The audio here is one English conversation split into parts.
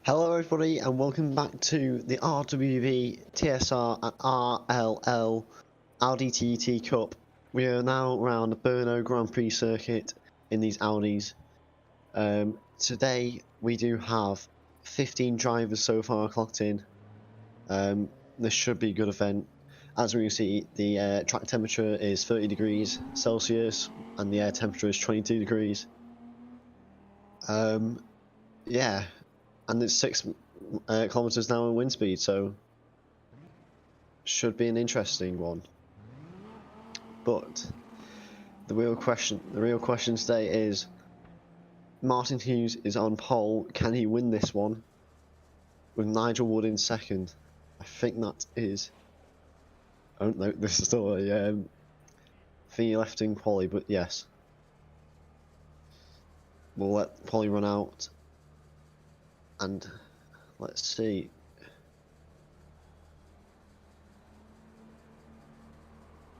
Hello everybody and welcome back to the RWV, TSR and RLL Audi TT Cup. We are now around the Brno Grand Prix circuit in these Audis. Today we do have 15 drivers so far clocked in. This should be a good event. As we can see, the track temperature is 30 degrees Celsius and the air temperature is 22 degrees. Yeah, and it's 6 kilometers an hour wind speed, so should be an interesting one. But the real question today is: Martin Hughes is on pole. Can he win this one? With Nigel Wood in second. I think that is. Oh no, this is still a thing he left in quali, but yes. We'll let quali run out, and let's see.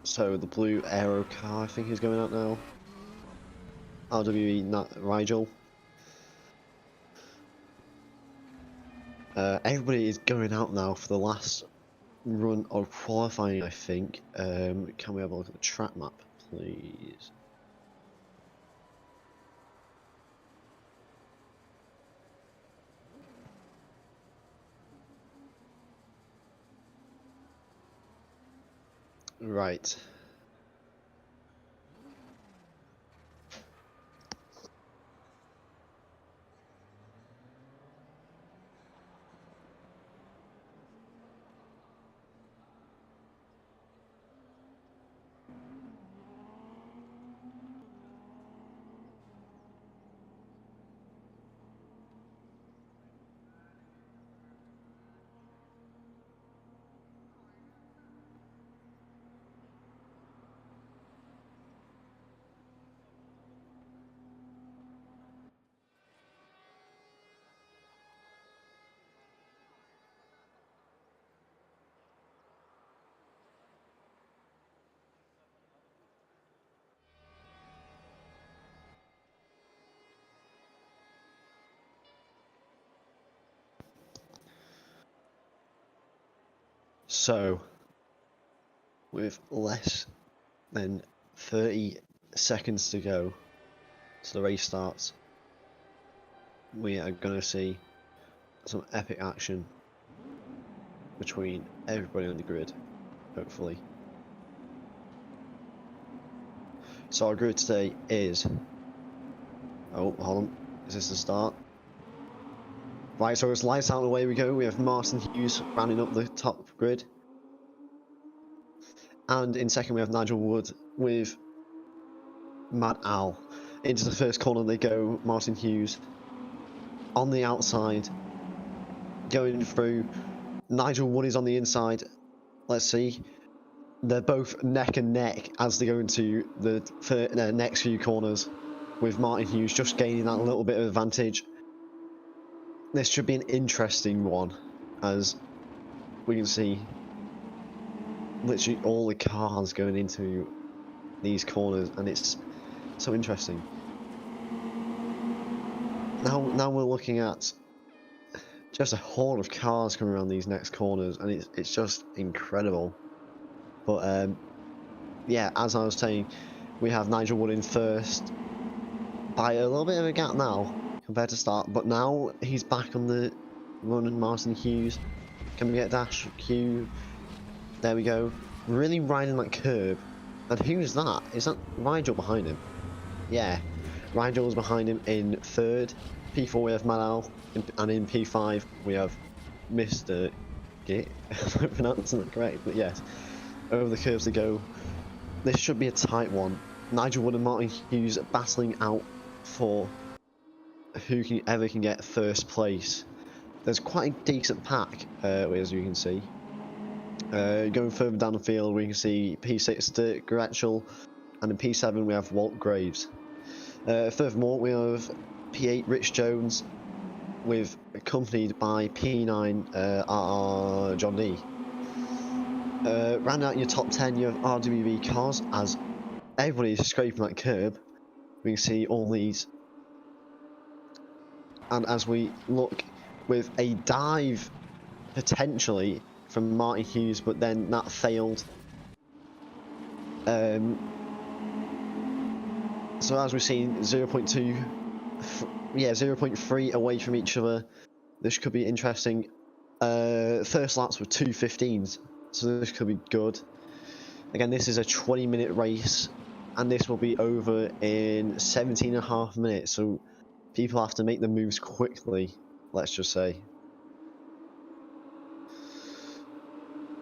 So the blue aero car, I think, is going out now. RWE Nigel. Everybody is going out now for the last run of qualifying, I think. Can we have a look at the track map, please? Right. So, with less than 30 seconds to go so the race starts, we are going to see some epic action between everybody on the grid, hopefully. So our grid today is... Oh, hold on. Is this the start? Right, so it's lights out and away we go. We have Martin Hughes rounding up the top grid. And in second we have Nigel Wood with Mad Al. Into the first corner they go, Martin Hughes. On the outside, going through. Nigel Wood is on the inside. Let's see. They're both neck and neck as they go into the next few corners, with Martin Hughes just gaining that little bit of advantage. This should be an interesting one, as we can see literally all the cars going into these corners, and it's so interesting. Now we're looking at just a horde of cars coming around these next corners, and it's just incredible. But yeah, as I was saying, we have Nigel Wood in first by a little bit of a gap now compared to start, but now he's back on the run. And Martin Hughes, can we get dash Q? There we go, really riding that curb. And who's that? Is that Rigel behind him? Yeah, Rigel's behind him in third. P4 we have Manal, and in P5 we have Mr. Git. If I'm pronouncing that correct, but yes. Over the curves they go. This should be a tight one. Nigel Wood and Martin Hughes battling out for who can get first place. There's quite a decent pack, as you can see. Going further down the field, we can see P6 Dirk Gretschel, and in P7 we have Walt Graves. Furthermore, we have P8 Rich Jones, accompanied by P9 RR John D. Round out your top 10, you have RWV cars, as everybody is scraping that curb. We can see all these, and as we look with a dive potentially from Martin Hughes, but then that failed. So as we've seen, 0.2, yeah, 0.3 away from each other. This could be interesting. First laps were 2:15s, so this could be good. Again, this is a 20-minute race, and this will be over in 17.5 minutes, so people have to make the moves quickly, let's just say.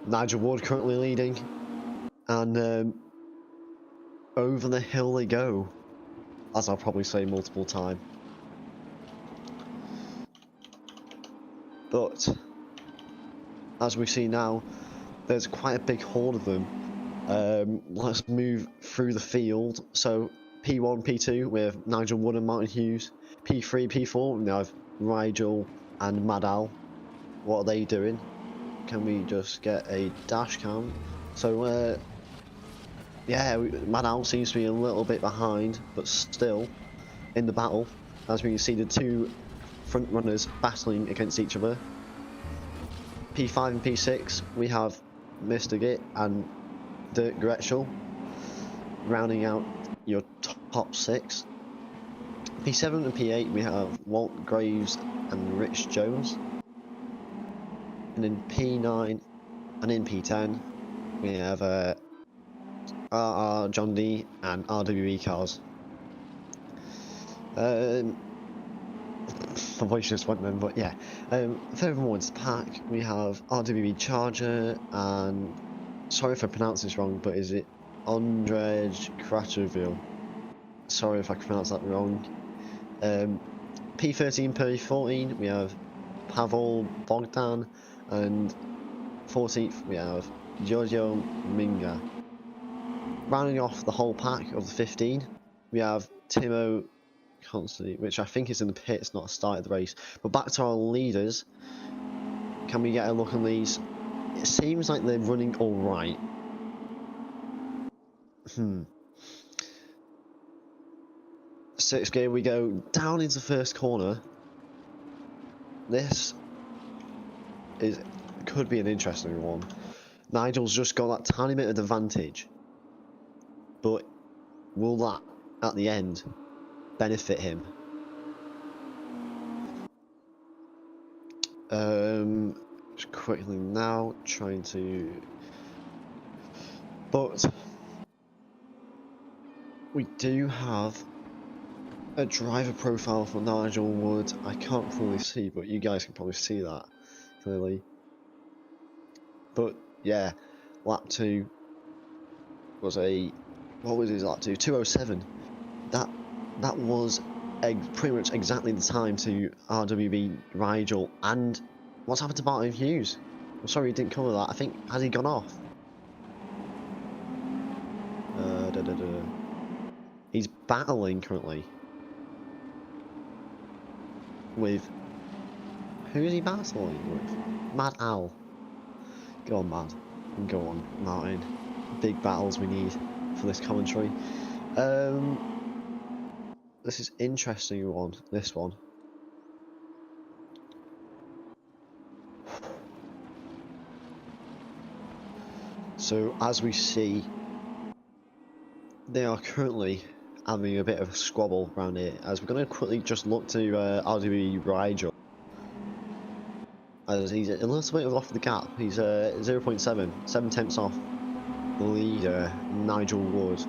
Nigel Ward currently leading, and over the hill they go, as I'll probably say multiple times. But as we see now, there's quite a big horde of them. Let's move through the field. So P1, P2, we have Nigel Wood and Martin Hughes. P3, P4, we have Rigel and Madal. What are they doing? Can we just get a dash cam? So yeah, Madal seems to be a little bit behind, but still in the battle. As we can see, the two front runners battling against each other. P5 and P6, we have Mr. Git and Dirk Gretschel rounding out your top 6. P7 and P8, we have Walt Graves and Rich Jones. And in P9 and in P10, we have RR John D and RWE cars. My voice just went then, but yeah. Furthermore into the pack, we have RWE Charger and, sorry if I pronounce this wrong, but is it Ondrej Kratovil? Sorry if I pronounce that wrong. P13, P14, we have Pavel Bogdan, and 14th we have Giorgio Minga. Rounding off the whole pack of the 15, we have Timo Constantly, which I think is in the pits, not started the race. But back to our leaders. Can we get a look on these? It seems like they're running all right. Sixth gear, we go down into the first corner. This could be an interesting one. Nigel's just got that tiny bit of advantage, but will that at the end benefit him? Just quickly now, trying to, but we do have a driver profile for Nigel Wood. I can't fully see, but you guys can probably see that clearly. But yeah, lap 2 was what was his lap 2? 2:07. That was pretty much exactly the time to RWB Rigel. And what's happened to Martin Hughes? I'm sorry he didn't cover that. I think, has he gone off? He's battling currently with, who is he battling with? Mad Al. Go on, Mad. Go on, Martin. Big battles we need for this commentary. This is interesting one, this one. So as we see, they are currently having a bit of a squabble around here, as we're going to quickly just look to RWE Rigel, as he's a little bit off the gap. He's 0.7, 7/10 off the leader, Nigel Wood.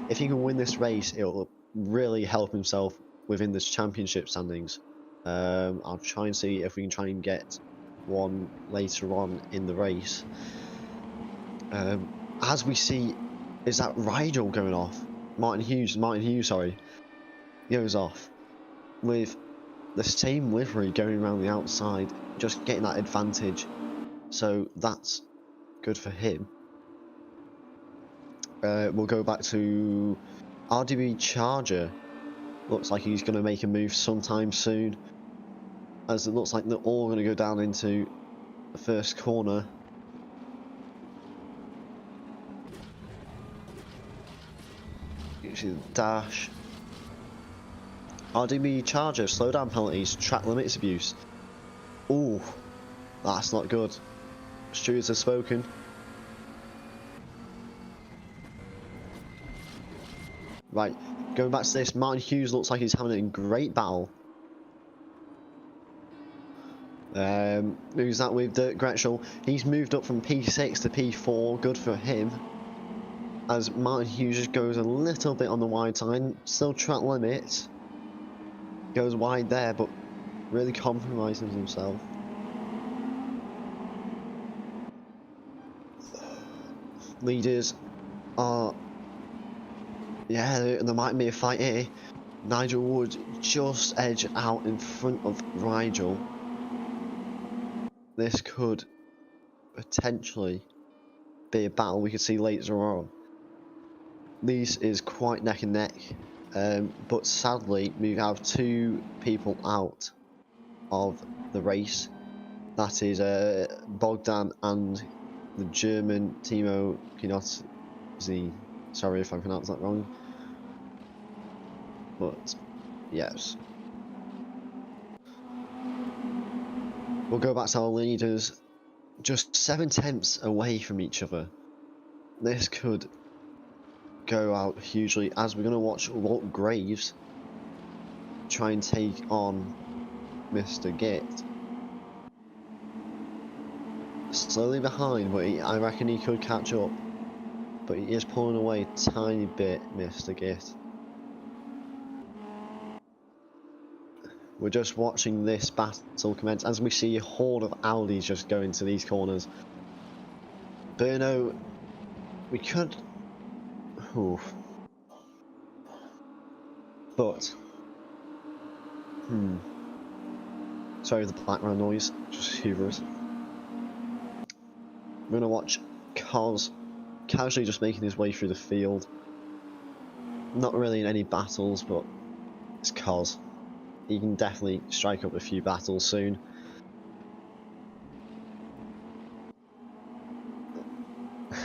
If he can win this race, it'll really help himself within this championship standings. I'll try and see if we can try and get one later on in the race. As we see, is that Rigel going off? Martin Hughes, sorry, goes off with the same livery going around the outside, just getting that advantage. So that's good for him. We'll go back to RDB Charger. Looks like he's going to make a move sometime soon, as it looks like they're all going to go down into the first corner. Usually the dash. RDB Charger, slow down penalties, track limits abuse. Ooh, that's not good. Stewards have spoken. Right, going back to this, Martin Hughes looks like he's having a great battle. Who's that with? Dirk Gretschel. He's moved up from P6 to P4. Good for him. As Martin Hughes just goes a little bit on the wide side. Still track limit. Goes wide there, but really compromises himself. Leaders are... Yeah, there might be a fight here. Nigel Wood just edge out in front of Rigel. This could potentially be a battle we could see later on. This is quite neck and neck, but sadly we have two people out of the race. That is Bogdan and the German Timo Kinotzi. Sorry if I pronounced that wrong. But yes. We'll go back to our leaders. Just 7 tenths away from each other. This could go out hugely, as we're going to watch Walt Graves try and take on Mr. Git. Slowly behind, but I reckon he could catch up. But he is pulling away a tiny bit, Mr. Git. We're just watching this battle commence as we see a horde of Audis just go into these corners. Brno, we could... Oof. But... Sorry the background noise, just humorous. We're going to watch Kos casually just making his way through the field. Not really in any battles, but it's Kos. He can definitely strike up a few battles soon.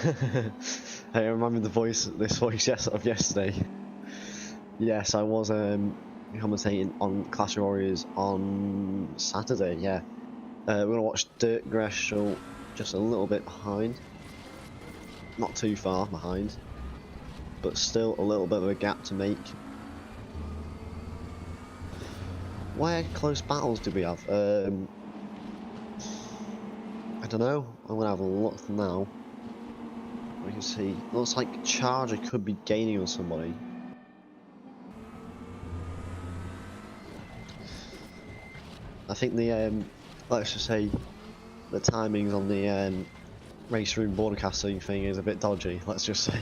Hey, I remember this voice of yesterday. Yes, I was commentating on Clash of Warriors on Saturday, yeah. We're going to watch Dirk Greshel just a little bit behind. Not too far behind, but still a little bit of a gap to make. Where close battles do we have? I don't know. I'm going to have a look now. We can see. Looks like Charger could be gaining on somebody. I think the let's just say the timings on the race room broadcasting thing is a bit dodgy. Let's just say,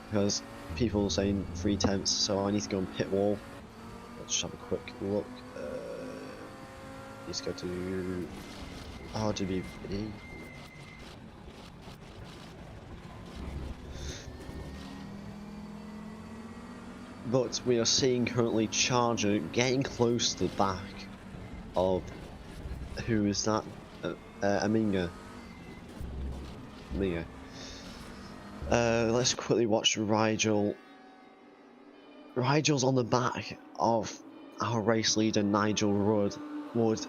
because people are saying 3 tenths, so I need to go on pit wall. Let's just have a quick look. Let's go to RGB. But we are seeing currently Charger getting close to the back of, who is that? Aminga. Let's quickly watch Rigel. Rigel's on the back of our race leader Nigel Wood. What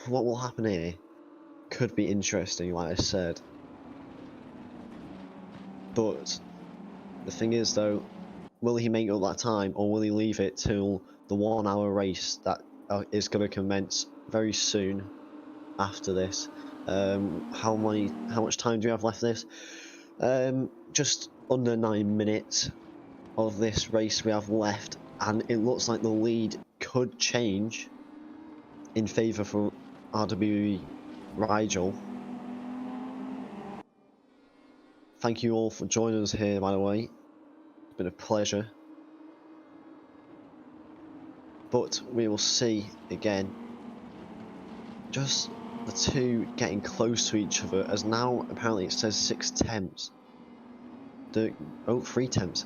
will happen here could be interesting, like I said. But the thing is though, will he make up that time, or will he leave it till the 1 hour race that is going to commence very soon after this? How much time do we have left this? Just under 9 minutes of this race we have left, and it looks like the lead could change in favour for RWE Rigel. Thank you all for joining us here, by the way. It's been a pleasure. But we will see again. Just the two getting close to each other, as now apparently it says 6 tenths. 3 tenths.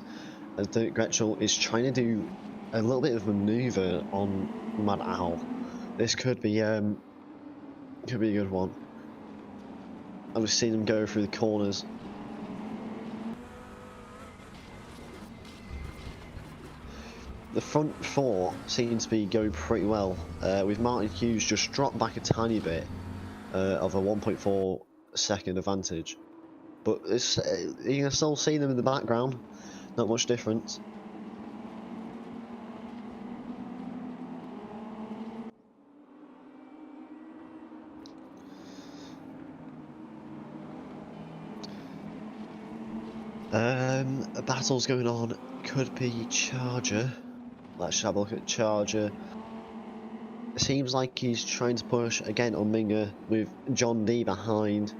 As Dirk Gretschel is trying to do a little bit of manoeuvre on Mad Owl. This could be a good one. I've seen him go through the corners. the front four seems to be going pretty well, with Martin Hughes just dropped back a tiny bit of a 1.4 second advantage. But it's, you can still see them in the background, not much difference. A battle's going on, could be Charger. Let's have a look at Charger. It seems like he's trying to push again on Minga with John D behind.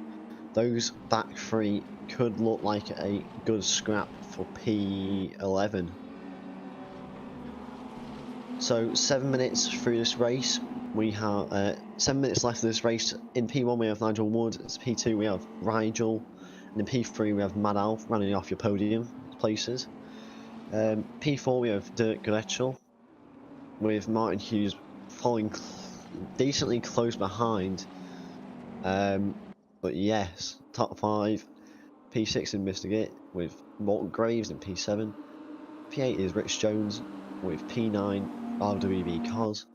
Those back three could look like a good scrap for P11. So 7 minutes through this race, we have 7 minutes left of this race. In P1 we have Nigel Wood, in P2 we have Rigel, and in P3 we have Mad Al running off your podium places. P4 we have Dirk Gretschel, with Martin Hughes falling decently close behind. But yes, top 5. P6 in Mr. Git with Walton Graves in P7. P8 is Rich Jones with P9 RWB Cos.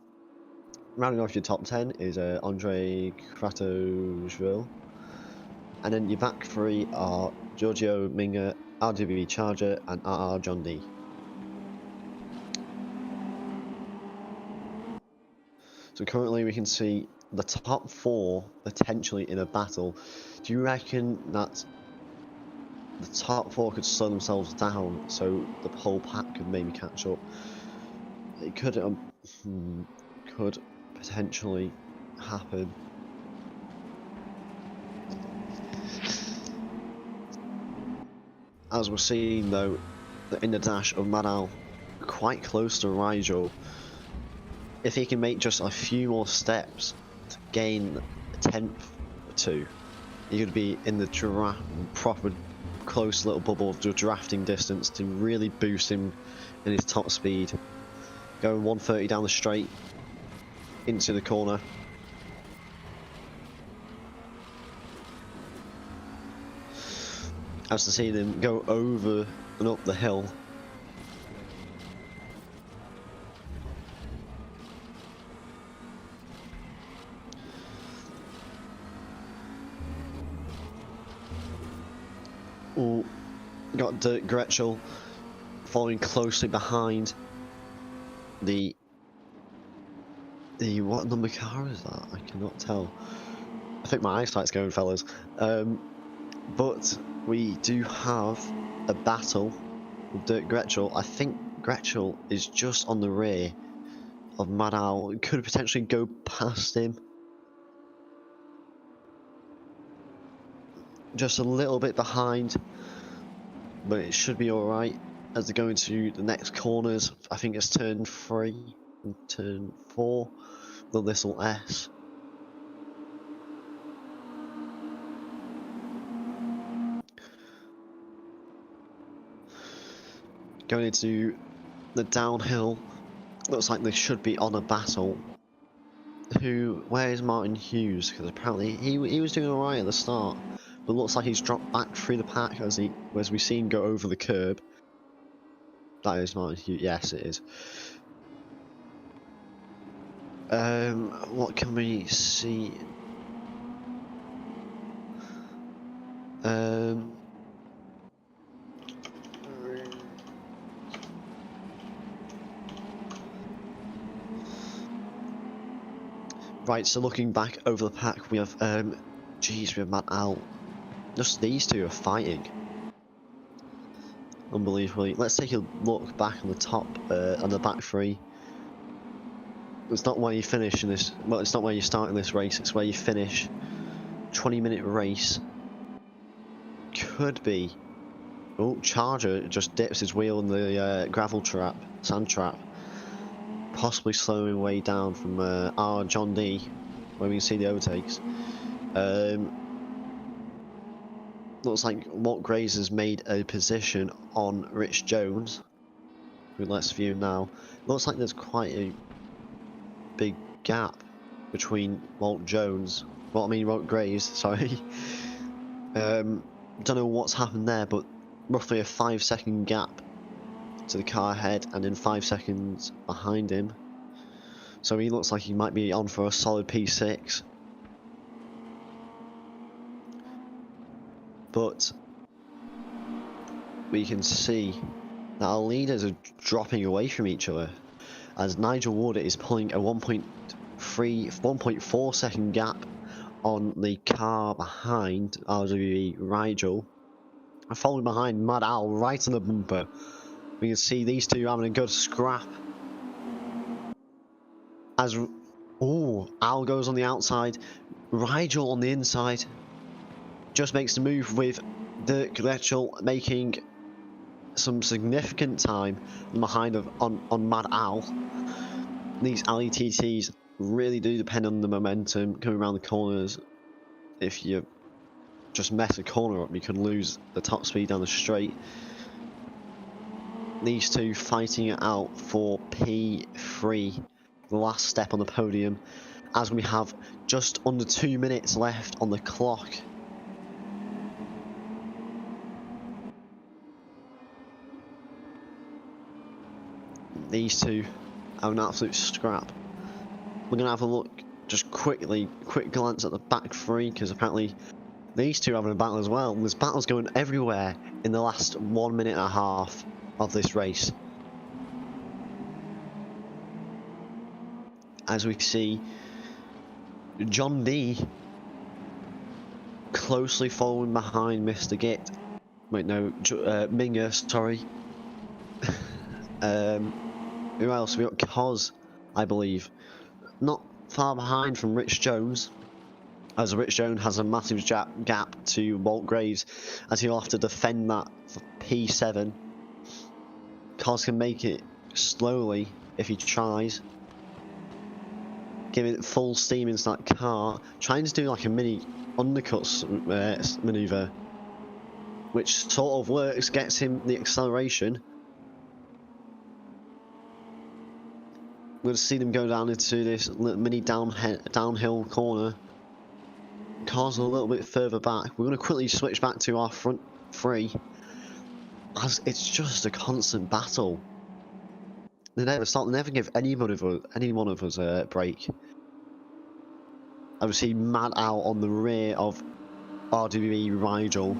Rounding off your top 10 is Andre Kratojville. And then your back 3 are Giorgio Minga, RWB Charger, and RR John D. So currently we can see the top 4 potentially in a battle. Do you reckon that the top 4 could slow themselves down so the whole pack could maybe catch up? It could potentially happen. As we're seeing though, in the dash of Madal, quite close to Rigel. If he can make just a few more steps to gain a tenth or two, he could be in the proper close little bubble of the drafting distance to really boost him in his top speed. Going 130 down the straight into the corner. As to see them go over and up the hill. Oh, got Dirk Gretschel following closely behind the what number car is that? I cannot tell. I think my eyesight's going, fellas. But we do have a battle with Dirk Gretschel. I think Gretschel is just on the rear of Madal. It could potentially go past him. Just a little bit behind, but it should be alright as they go into the next corners. I think it's turn 3 and turn 4, the little S. Going into the downhill, looks like they should be on a battle. Where is Martin Hughes? Because apparently he was doing alright at the start, but looks like he's dropped back through the pack as we see him go over the curb. That is Martin Hughes. Yes, it is. What can we see? Right, so looking back over the pack, we have, we have Matt Al. Just these two are fighting. Unbelievably. Let's take a look back on the top, on the back 3. It's not where you finish in this, well, it's not where you start in this race, it's where you finish. 20-minute race. Could be. Oh, Charger just dips his wheel in the gravel trap, sand trap. Possibly slowing way down from our John D, where we can see the overtakes. Looks like Walt Graves has made a position on Rich Jones, who let's view now. Looks like there's quite a big gap between Walt Graves, sorry. Don't know what's happened there, but roughly a 5-second gap to the car ahead and then 5 seconds behind him. So he looks like he might be on for a solid P6. But we can see that our leaders are dropping away from each other, as Nigel Wood is pulling a 1.4 second gap on the car behind Audi Rigel. Following behind Mad Al right on the bumper. We can see these two having a good scrap. As Al goes on the outside, Rigel on the inside. Just makes the move with Dirk Gretschel, making some significant time behind on Mad Al. These LETTs really do depend on the momentum coming around the corners. If you just mess a corner up, you can lose the top speed down the straight. These two fighting it out for P3, the last step on the podium, as we have just under 2 minutes left on the clock. These two have an absolute scrap. We're going to have a look, just quick glance at the back three, because apparently these two are having a battle as well. There's battles going everywhere in the last 1 minute and a half of this race. As we see John D closely following behind Mr. Git. Wait, no, Minger, sorry. Who else? We got Cos, I believe. Not far behind from Rich Jones, as Rich Jones has a massive gap to Walt Graves, as he'll have to defend that for P7. Cos can make it slowly if he tries. Giving it full steam into that car, trying to do like a mini undercut manoeuvre, which sort of works, gets him the acceleration. We're going to see them go down into this little mini downhill corner. Cars are a little bit further back. We're going to quickly switch back to our front three, as it's just a constant battle. They never stop. They never give any one of us a break. Obviously, Mad Al on the rear of RWE Rigel,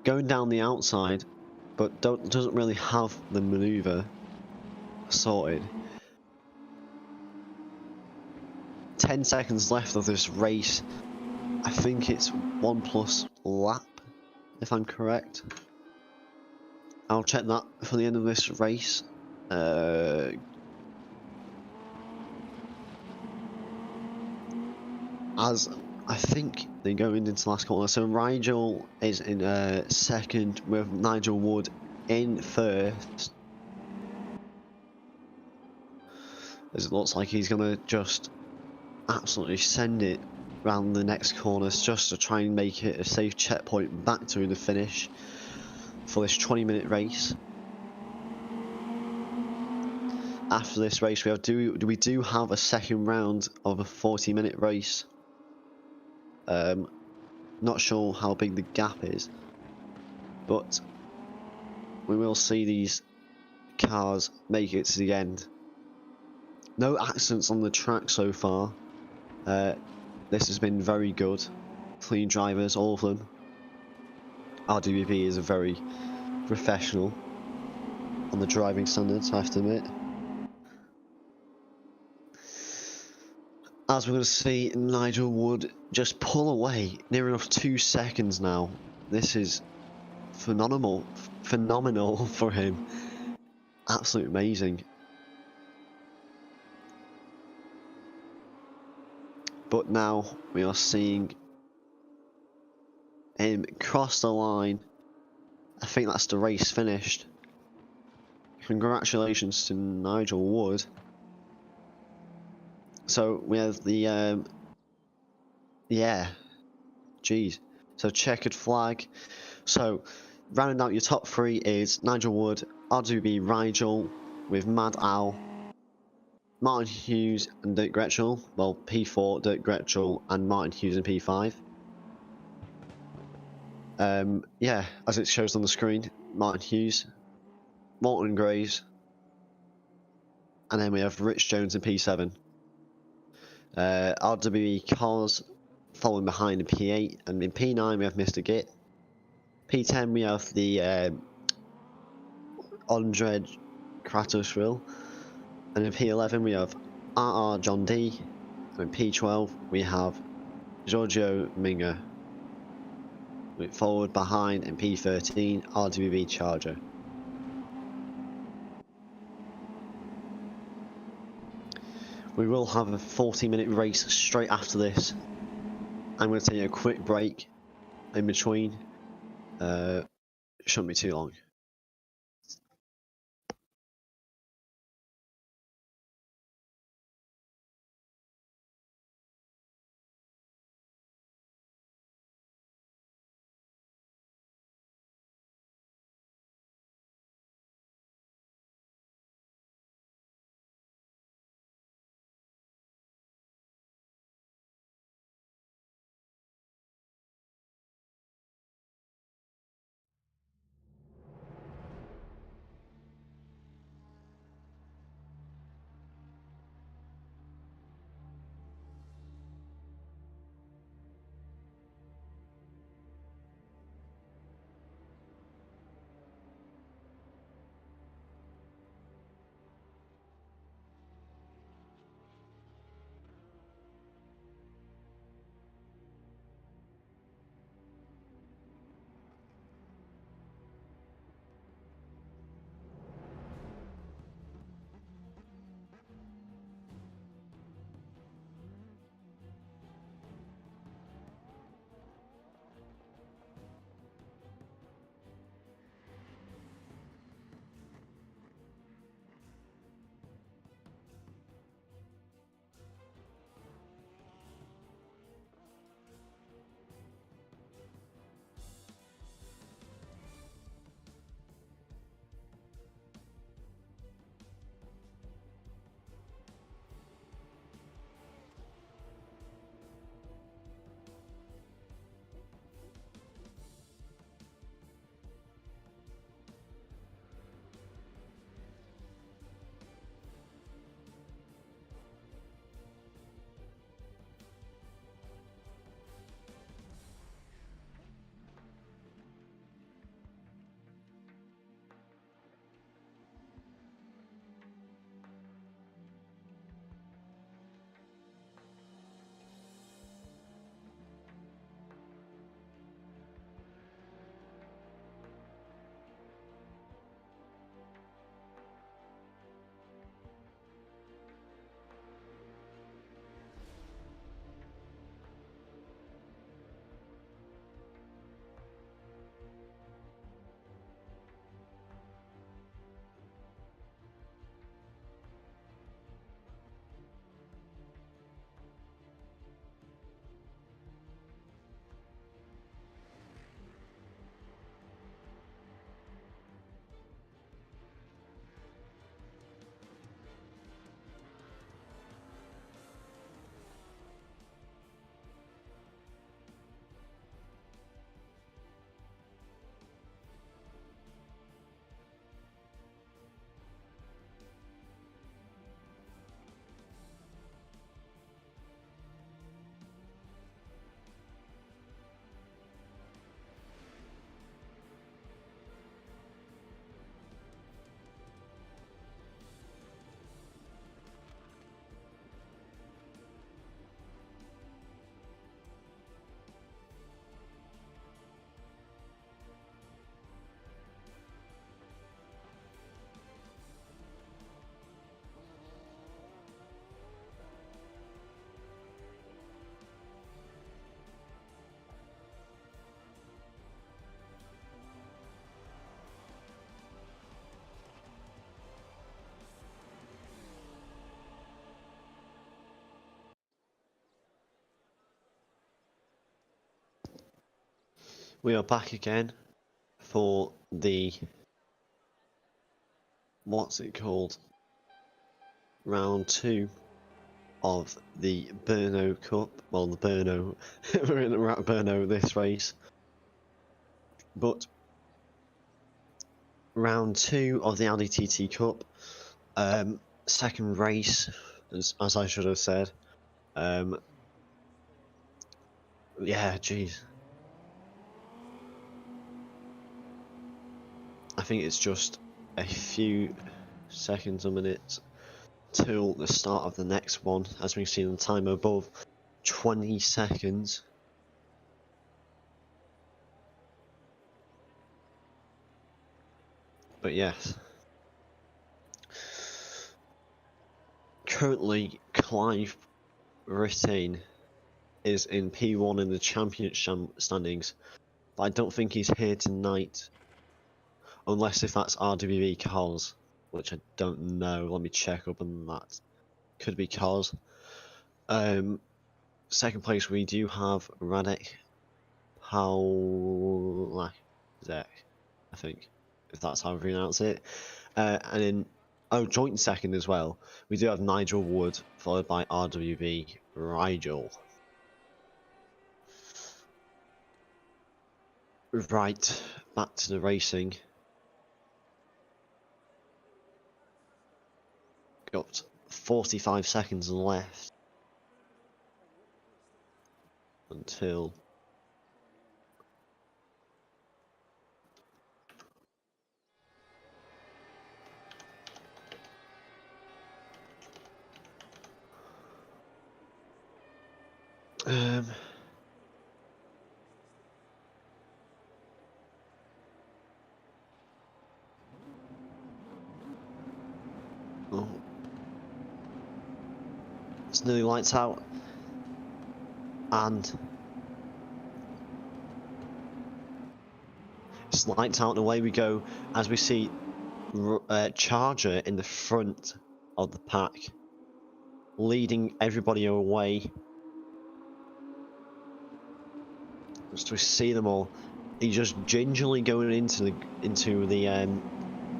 going down the outside, but doesn't really have the manoeuvre sorted. 10 seconds left of this race. I think it's 1+ lap, if I'm correct. I'll check that for the end of this race. As I think they go into the last corner. So Rigel is in second, with Nigel Wood in first. As it looks like he's going to just absolutely send it round the next corners, just to try and make it a safe checkpoint back to the finish for this 20-minute race. After this race, we do have a second round of a 40-minute race. Not sure how big the gap is, but we will see these cars make it to the end. No accidents on the track so far. This has been very good. Clean drivers, all of them. RWB is a very professional on the driving standards, I have to admit. As we're going to see Nigel Wood just pull away near enough 2 seconds now. This is phenomenal for him. Absolutely amazing. But now we are seeing him cross the line. I think that's the race finished. Congratulations to Nigel Wood. So we have the yeah, geez. So checkered flag. So rounding out your top three is Nigel Wood, RWB Rigel with Mad Al, Martin Hughes and Dirk Gretschel. Well, P4, Dirk Gretschel and Martin Hughes in P5. Yeah, as it shows on the screen, Martin Hughes, Morton Graves, and then we have Rich Jones in P7. RWE cars following behind in P8, and in P9 we have Mr. Git. P10 we have the Andre Kratosville, and in P11 we have RR John D, and in P12 we have Giorgio Minga. Forward behind in P13 RWB Charger. We will have a 40-minute race straight after this. I'm going to take a quick break in between. Shouldn't be too long. We are back again for the, what's it called, round 2 of the Brno Cup. Well, the Brno, we're in Brno this race. But round 2 of the Audi TT Cup. Second race, as I should have said. Yeah, jeez. I think it's just a few seconds or minutes till the start of the next one, as we've seen the time above 20 seconds. But yes, currently Clive Rittain is in P1 in the championship standings, but I don't think he's here tonight, unless if that's RWB cars, which I don't know. Let me check up on that. Could be cars. Second place we do have Radek Paulak, I think, if that's how we pronounce it. And in joint second as well, we do have Nigel Wood, followed by RWB Rigel. Right, back to the racing. Got 45 seconds left until oh, it's nearly lights out, and it's lights out and away we go as we see Charger in the front of the pack, leading everybody away. Just to see them all, he's just gingerly going into the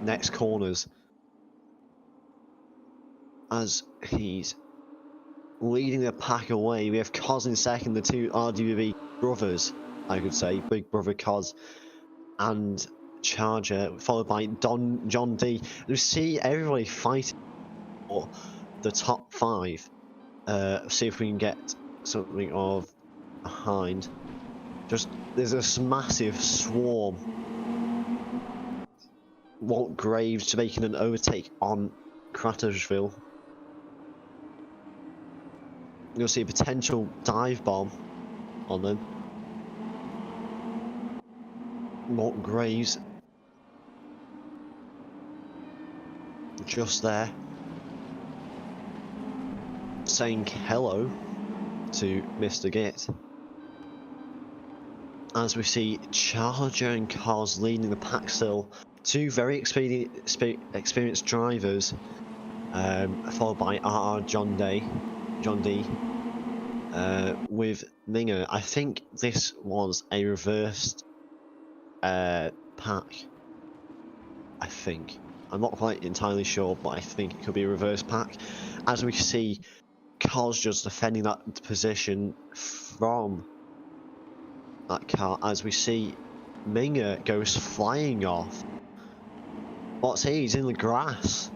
next corners as he's leading the pack away. We have Cos in second, the two RWB brothers, I could say, big brother Cos and Charger, followed by John D. And we see everybody fighting for the top 5. See if we can get something of behind. Just there's this massive swarm. Walt Graves making an overtake on Crattersville. You'll see a potential dive bomb on them. Walt Graves just there, saying hello to Mr. Git. As we see Charger and Cos leading the pack still. Two very experienced drivers, followed by RR John D. With Minger. I think this was a reversed pack. I think. I'm not quite entirely sure, but I think it could be a reverse pack. As we see Cos just defending that position from that car, as we see Minger goes flying off. What's he? He's in the grass.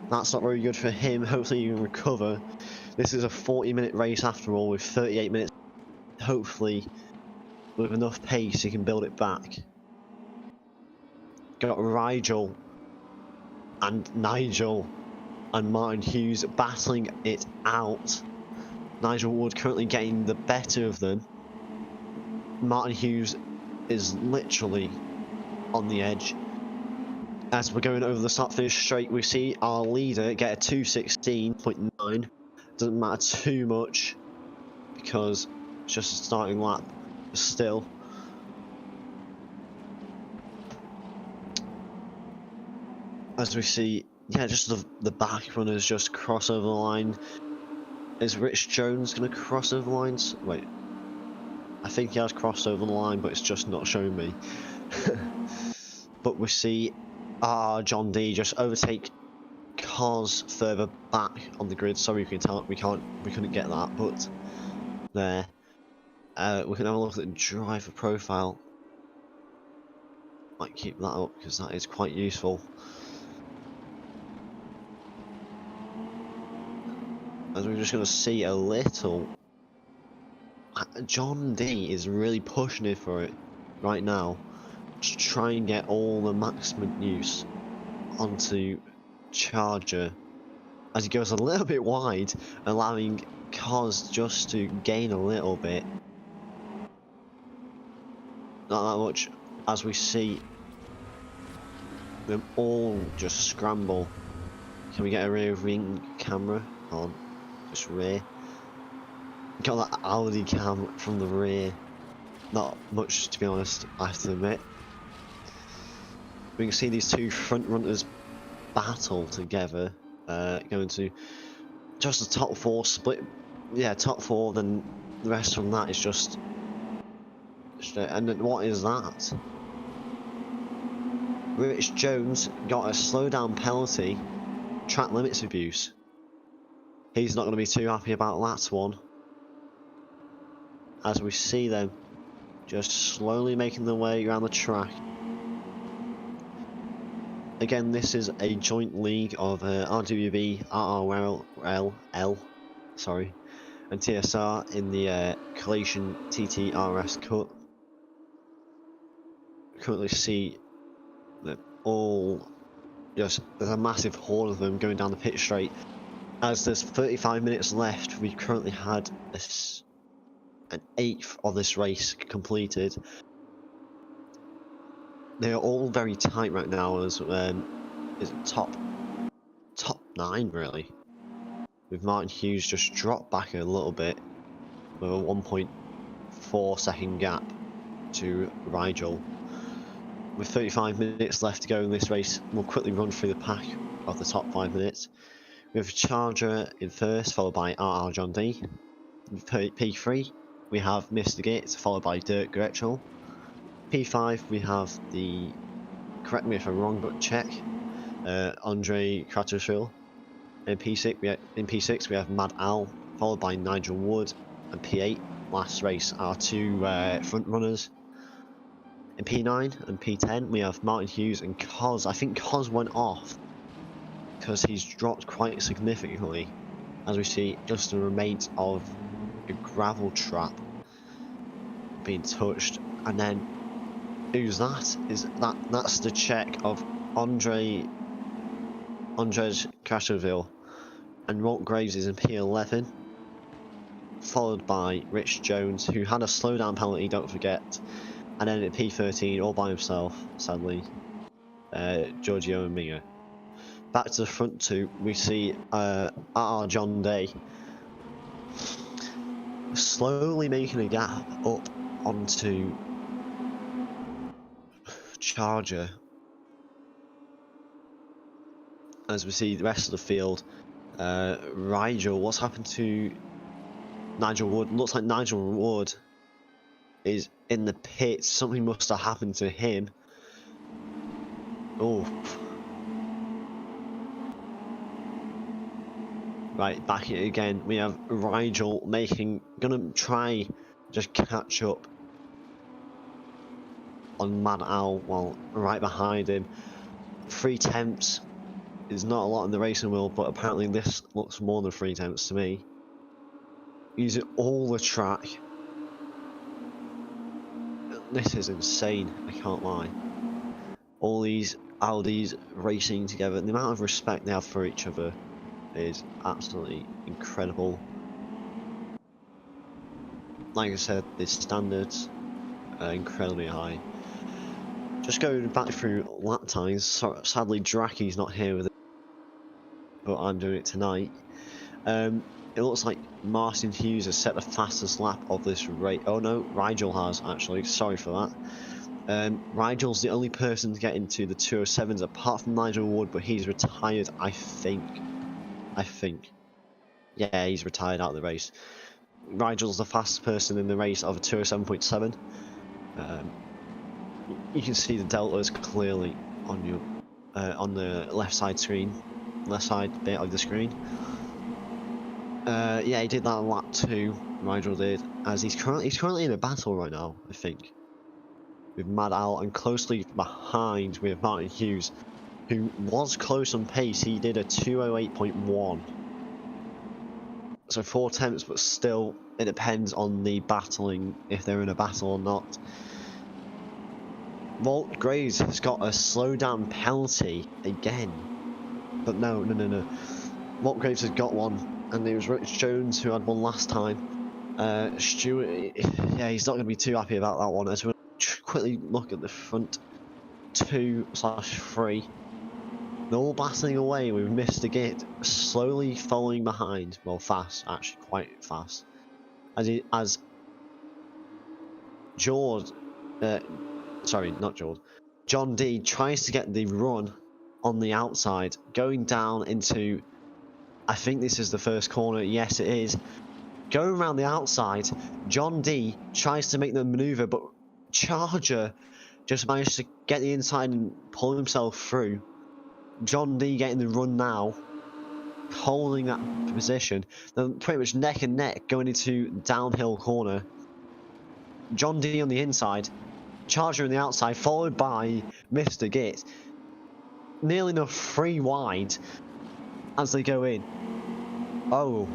That's not very good for him. Hopefully he can recover. This is a 40-minute race after all, with 38 minutes. Hopefully, with enough pace, he can build it back. Got Rigel and Nigel and Martin Hughes battling it out. Nigel Wood currently getting the better of them. Martin Hughes is literally on the edge. As we're going over the start-finish straight, we see our leader get a 2:16.9. Doesn't matter too much because it's just a starting lap. Still, as we see, yeah, just the back runners just cross over the line. Is Rich Jones going to cross over the lines? Wait, I think he has crossed over the line, but it's just not showing me. But we see John D just overtake Cos further back on the grid. Sorry, we couldn't get that, but there. We can have a look at the driver profile. Might keep that up because that is quite useful. As we're just going to see a little. John D is really pushing it for it right now to try and get all the maximum use onto Charger as he goes a little bit wide, allowing Cos just to gain a little bit. Not that much, as we see them all just scramble. Can we get a rear wing camera on? Just rear. Got that Audi cam from the rear. Not much, to be honest, I have to admit. We can see these two front runners battle together, going to just the top four split. Yeah, top four, then the rest from that is just and then what is that? Rich Jones got a slow down penalty, track limits abuse. He's not going to be too happy about that one. As we see them just slowly making their way around the track. Again, this is a joint league of RWB, RRL, sorry, and TSR in the Collation TTRS Cup. Currently see that all there's a massive horde of them going down the pit straight. As there's 35 minutes left, we've currently had an eighth of this race completed. They are all very tight right now, as is top 9 really. With Martin Hughes just dropped back a little bit with a 1.4 second gap to Rigel. With 35 minutes left to go in this race, we'll quickly run through the pack of the top 5 minutes. We have Charger in first, followed by RR John D. In P3, we have Mr. Gates, followed by Dirk Gretschel. P5, we have the, correct me if I'm wrong, but check, Andre Kratosville. In P6, we have Mad Al, followed by Nigel Wood. And P8, last race, our two front runners. In P9 and P10, we have Martin Hughes and Cos. I think Cos went off because he's dropped quite significantly, as we see just the remains of a gravel trap being touched. And then who's that? That's the check of Andres Krasoville, and Walt Graves is in P11, followed by Rich Jones, who had a slowdown penalty, don't forget. And then at P13, all by himself, sadly, Giorgio and Mingo. Back to the front two, we see RR John Day slowly making a gap up onto Charger. As we see the rest of the field, Rigel, what's happened to Nigel Wood? Looks like Nigel Wood is in the pits. Something must have happened to him. Oh. Right, back it again. We have Rigel gonna try just catch up on Mad Al while right behind him. 3 tenths is not a lot in the racing world, but apparently this looks more than 3 tenths to me. Using all the track. This is insane, I can't lie. All these Audis racing together, the amount of respect they have for each other is absolutely incredible. Like I said, the standards are incredibly high. Just going back through lap times, sadly Draki's not here with it, but I'm doing it tonight. It looks like Martin Hughes has set the fastest lap of this race. Oh no, Rigel has actually, sorry for that. Rigel's the only person to get into the 207s apart from Nigel Wood, but he's retired, I think. Yeah, he's retired out of the race. Rigel's the fastest person in the race of a 207.7. You can see the deltas clearly on your on the left side bit of the screen. Yeah, he did that on lap 2. Rigel did, as he's currently in a battle right now, I think. with Mad Al, and closely behind with Martin Hughes, who was close on pace. He did a 2:08.1. So 4 attempts, but still, it depends on the battling, if they're in a battle or not. Walt Graves has got a slow down penalty again. But no. Walt Graves has got one, and it was Rich Jones who had one last time. Stewart, yeah, he's not going to be too happy about that one. As we'll quickly look at the front 2/3. They're all battling away with Mr. Git slowly following behind. Well, fast, actually, quite fast. As George, sorry, not George, John D tries to get the run on the outside, going down into, I think this is the first corner. Yes, it is. Going around the outside, John D tries to make the maneuver, but Charger just managed to get the inside and pull himself through. John D getting the run now, holding that position. They're pretty much neck and neck going into downhill corner. John D on the inside, Charger on the outside, followed by Mr. Git. Nearly enough 3 wide as they go in. Oh.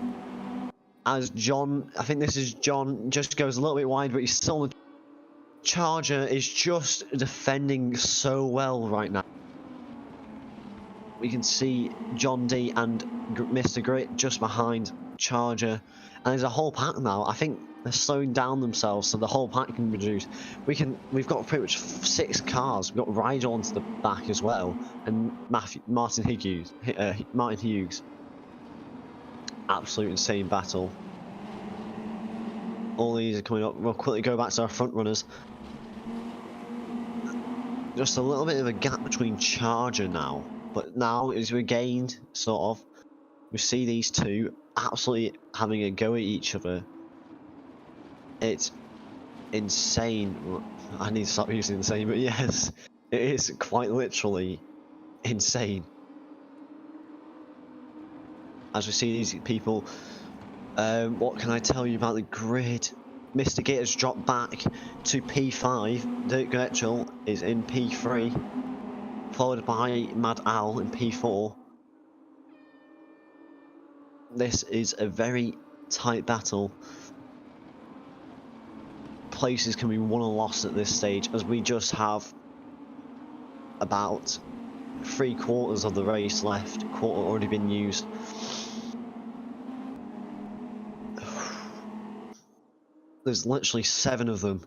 As John, I think this is John, just goes a little bit wide, but he's still. Charger is just defending so well right now. We can see John D and Mr. Grit just behind Charger, and there's a whole pack now. I think they're slowing down themselves so the whole pack can reduce. We've got pretty much 6 cars. We've got Rigel onto the back as well, and Martin Hughes. Absolute insane battle. All these are coming up. We'll quickly go back to our front runners. Just a little bit of a gap between Charger now, but now is regained, sort of. We see these two absolutely having a go at each other. It's insane. I need to stop using insane, but yes, it is quite literally insane. As we see these people, what can I tell you about the grid? Mr. Git has dropped back to P5. Dirk Gretschel is in P3, followed by Mad Al in P4. This is a very tight battle. Places can be won or lost at this stage, as we just have about 3/4 of the race left. Quarter already been used. There's literally 7 of them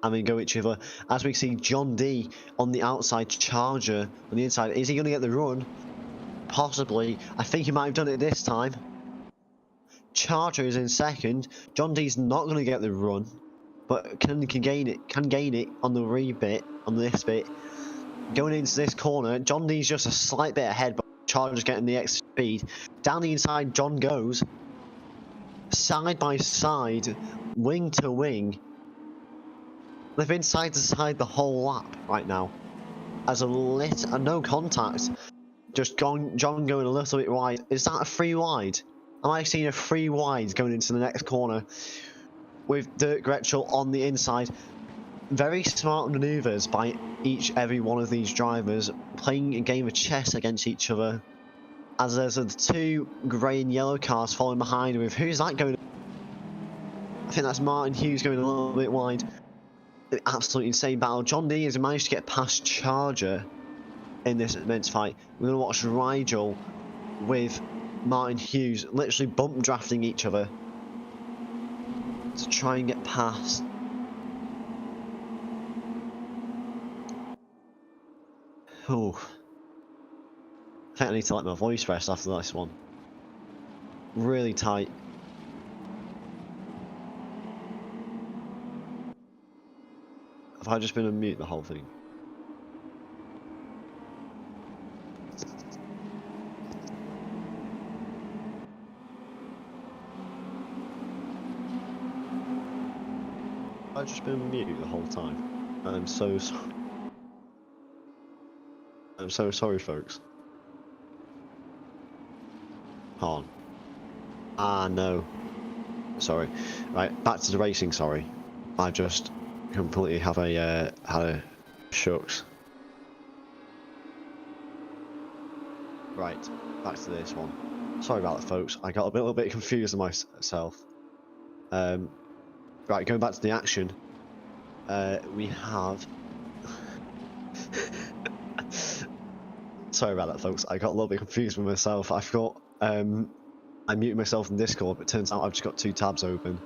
having a go at each other. As we see John D on the outside, Charger on the inside. Is he going to get the run? Possibly. I think he might have done it this time. Charger is in second. John D's not going to get the run, but can gain it on the rebit, on this bit. Going into this corner, John D's just a slight bit ahead, but Charger's getting the extra speed. Down the inside, John goes. Side by side, wing to wing. They've been side to side the whole lap right now. As no contact. Just John going a little bit wide. Is that a 3 wide? Am I seeing a 3 wide going into the next corner? With Dirk Gretschel on the inside. Very smart manoeuvres by every one of these drivers, playing a game of chess against each other. As there's the 2 grey and yellow cars following behind with, who's that going? I think that's Martin Hughes going a little bit wide. Absolutely insane battle. John D has managed to get past Charger in this immense fight. We're going to watch Rigel with Martin Hughes literally bump drafting each other to try and get past. Oh. I think I need to let my voice rest after this one. Really tight. Have I just been on mute the whole thing? I've just been on mute the whole time. I'm so sorry. I'm so sorry, folks. Hold on. Ah, no. Sorry. Right, back to the racing, sorry. I just completely have a had a shucks. Right, back to this one. Sorry about that, folks. I got a little bit confused with myself. Right, going back to the action. We have. Sorry about that, folks. I got a little bit confused with myself. I forgot. I muted myself in Discord, but it turns out I've just got 2 tabs open.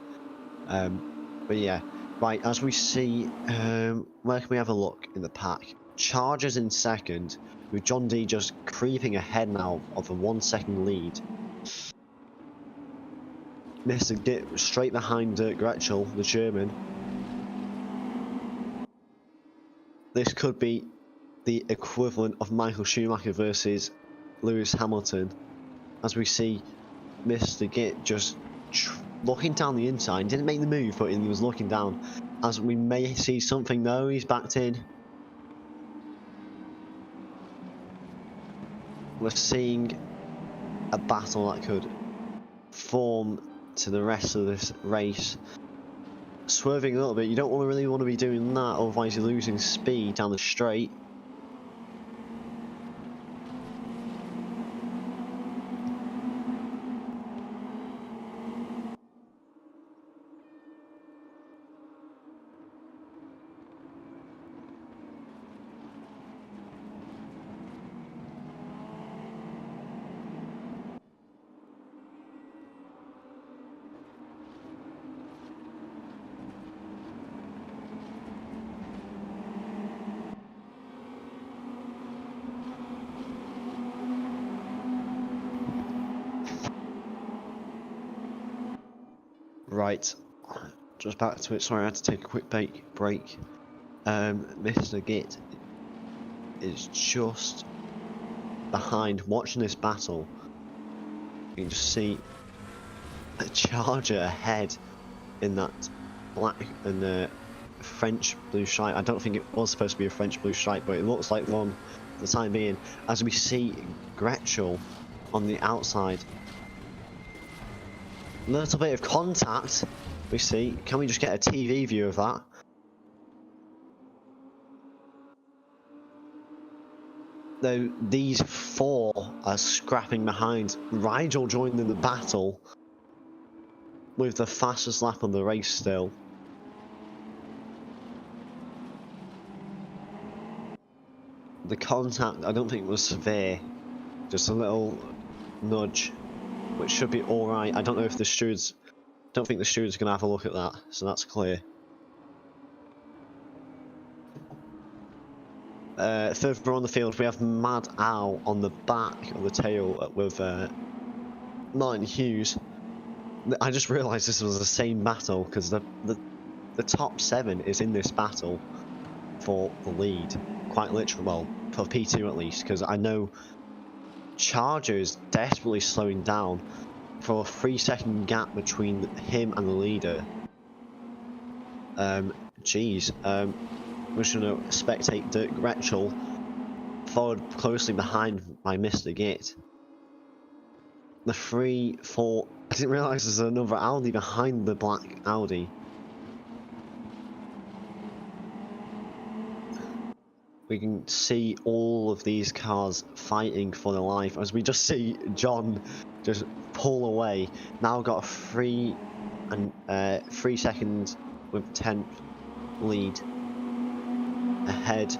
But yeah, right. As we see, where can we have a look in the pack? Chargers in second, with John D just creeping ahead now of a 1 second lead. Mr. Git straight behind Gretschel, the German. This could be the equivalent of Michael Schumacher versus Lewis Hamilton, as we see Mr. Git just looking down the inside. Didn't make the move, but he was looking down. As we may see something, though, he's backed in. We're seeing a battle that could form to the rest of this race. Swerving a little bit, you don't really want to be doing that, otherwise you're losing speed down the straight. Right, just back to it. Sorry, I had to take a quick break. Mr. Git is just behind, watching this battle. You can just see a Charger ahead in that black and French blue stripe. I don't think it was supposed to be a French blue stripe, but it looks like one for the time being. As we see Gretschel on the outside. A little bit of contact, we see. Can we just get a TV view of that? Though these 4 are scrapping behind. Rigel joined in the battle with the fastest lap of the race still. The contact, I don't think was severe. Just a little nudge, which should be alright. I don't know if the stewards... don't think the stewards are going to have a look at that, so that's clear. Further on the field, we have Mad Al on the back of the tail with Martin Hughes. I just realised this was the same battle because the top 7 is in this battle for the lead. Quite literally, well, for P2 at least, because I know Charger is desperately slowing down for a 3-second gap between him and the leader. We're just going to spectate Dirk Gretschel, followed closely behind by Mr. Git. The 3, 4... I didn't realise there's another Audi behind the black Audi. We can see all of these cars fighting for their life as we just see John just pull away. Now got a 3 seconds with 10th lead ahead.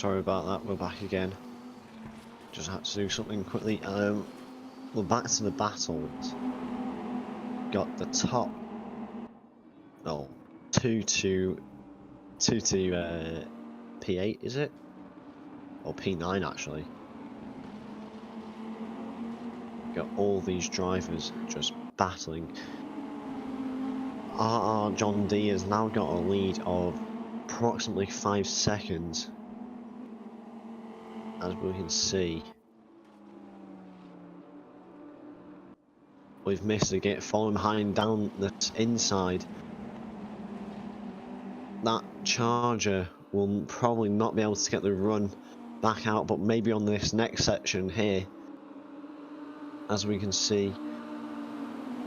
sorry about that, we're back again. Just had to do something quickly. We're back to the battles. Got the top, oh, 2 to P8, is it? Or P9 actually. Got all these drivers just battling. John D has now got a lead of approximately 5 seconds, as we can see. We've missed a gate, falling behind down the inside. That Charger will probably not be able to get the run back out, but maybe on this next section here, as we can see,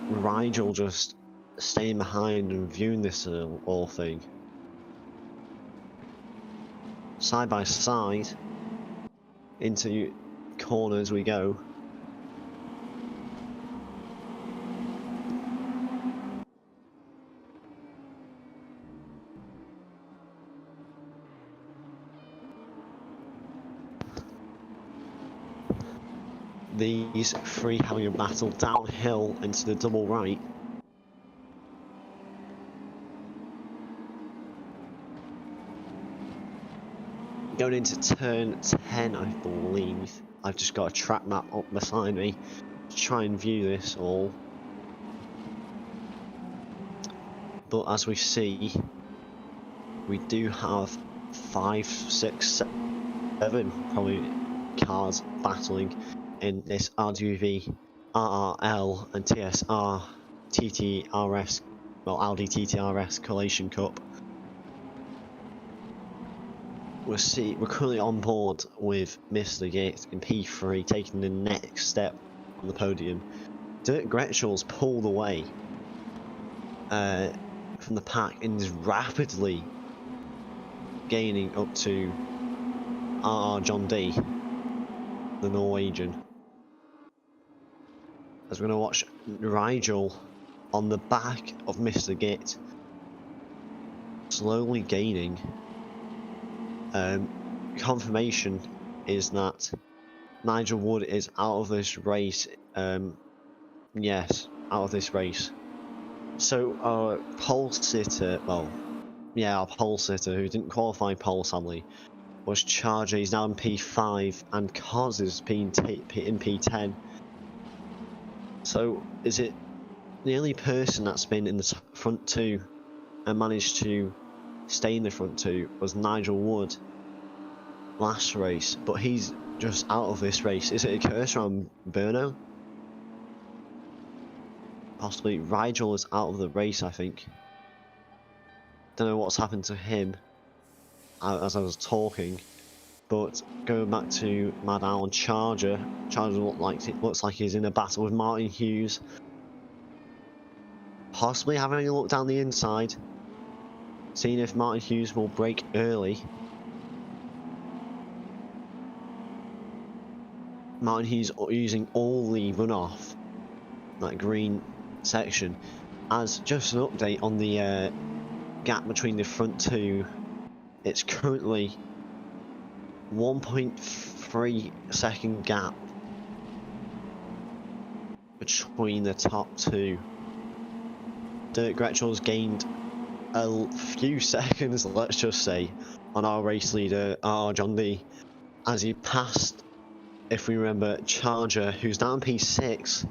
Rigel just staying behind and viewing this whole thing. Side by side, into corners we go. These three having a battle downhill into the double right. Going into turn 10, I believe. I've just got a track map up beside me to try and view this all. But as we see, we do have 5, 6, 7 probably cars battling in this RWV, RRL and TSR, TTRS, well, Audi TTRS Collation Cup. We're currently on board with Mr. Gates in P3, taking the next step on the podium. Dirk Gretschel's pulled away from the pack and is rapidly gaining up to John D, the Norwegian. As we're going to watch Rigel on the back of Mr. Git, slowly gaining. Confirmation is that Nigel Wood is out of this race. Yes, out of this race. So our pole sitter, well, yeah, our pole sitter who didn't qualify pole sadly was Charger. He's now in P5 and Cos is in P10. So is it the only person that's been in the front two and managed to stay in the front two was Nigel Wood last race, but he's just out of this race. Is it a curse around Brno? Possibly. Rigel is out of the race, I think. Don't know what's happened to him as I was talking, but going back to Mad Al and Charger, looks like he's in a battle with Martin Hughes. Possibly having a look down the inside, seeing if Martin Hughes will break early. Martin Hughes using all the runoff, that green section. As just an update on the gap between the front two, it's currently 1.3 second gap between the top two. Dirk Gretschel's gained a few seconds, let's just say, on our race leader, John D, as he passed, if we remember, Charger, who's down P6,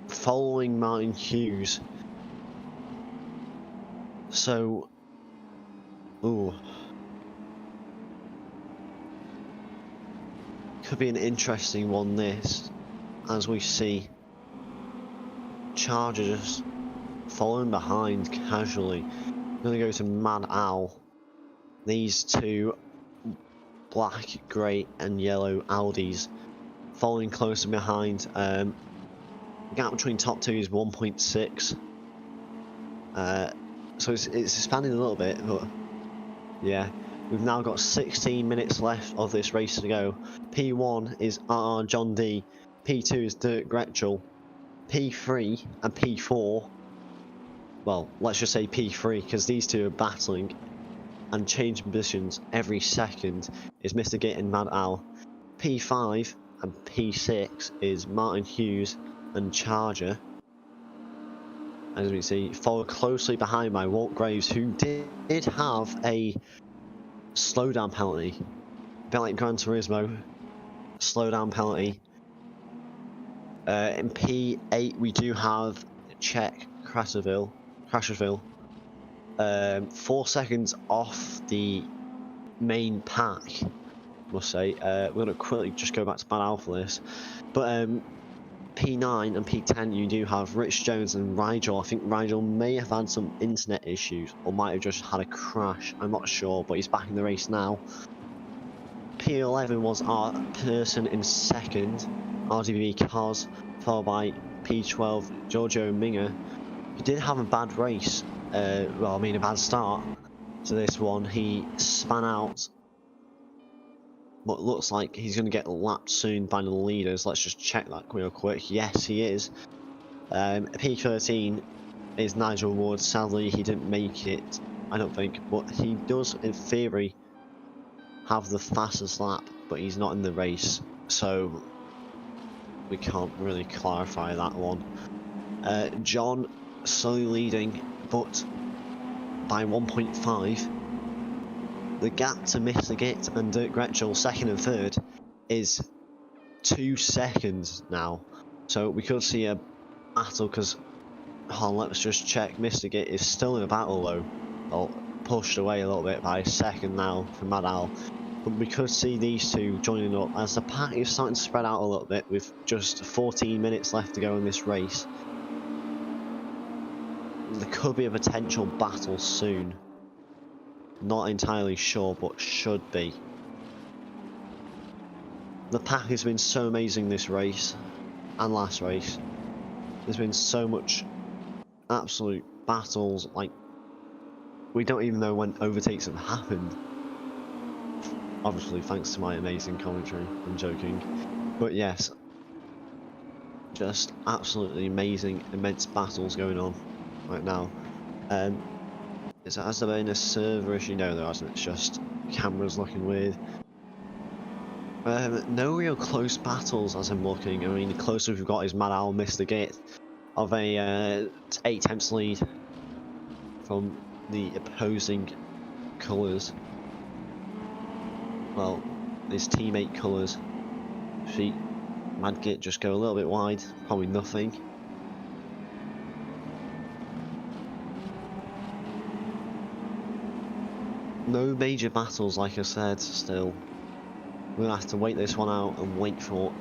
following Martin Hughes. So, ooh, could be an interesting one this, as we see Charger just following behind casually. I'm gonna go to Mad Al. These two black, grey and yellow Audis following closer behind. The gap between top two is 1.6. So it's expanding a little bit, but yeah. We've now got 16 minutes left of this race to go. P1 is John D, P2 is Dirk Gretschel, P3 and P4, well, let's just say P3 because these two are battling, and changing positions every second is Mr. Git and Mad Al. P5 and P6 is Martin Hughes and Charger. As we see, followed closely behind by Walt Graves, who did have a slowdown penalty. A bit like Gran Turismo, slowdown penalty. In P8 we do have Czech Krasovil. 4 seconds off the main pack, must say. We're going to quickly just go back to Mad Al for this. But P9 and P10 you do have Rich Jones and Rigel. I think Rigel may have had some internet issues or might have just had a crash. I'm not sure, but he's back in the race now. P11 was our person in second, RDB Cars, followed by P12 Giorgio Minga. He did have a bad race, well I mean a bad start to this one. He span out, but looks like he's going to get lapped soon by the leaders. Let's just check that real quick. Yes, he is. P13 is Nigel Ward. Sadly, he didn't make it, I don't think, but he does, in theory, have the fastest lap, but he's not in the race, so we can't really clarify that one. John slowly leading, but by 1.5. The gap to Mr. Git and Dirk Gretschel, second and third, is 2 seconds now. So we could see a battle, because, let's just check, Mr. Git is still in a battle though. Well, pushed away a little bit by a second now from Mad Al. But we could see these two joining up as the pack is starting to spread out a little bit with just 14 minutes left to go in this race. There could be a potential battle soon. Not entirely sure, but should be. The pack has been so amazing this race and last race. There's been so much absolute battles, like we don't even know when overtakes have happened. Obviously thanks to my amazing commentary, I'm joking. But yes, just absolutely amazing, immense battles going on right now. Has there been a server issue? No, there hasn't. It's just cameras looking weird. No real close battles as I'm looking. I mean, the closest we've got is Mad Al Mr. Git of a 8/10 lead from the opposing colours. Well, his teammate colours. See, Mad Git just go a little bit wide, probably nothing. No major battles, like I said, still. We'll have to wait this one out and wait for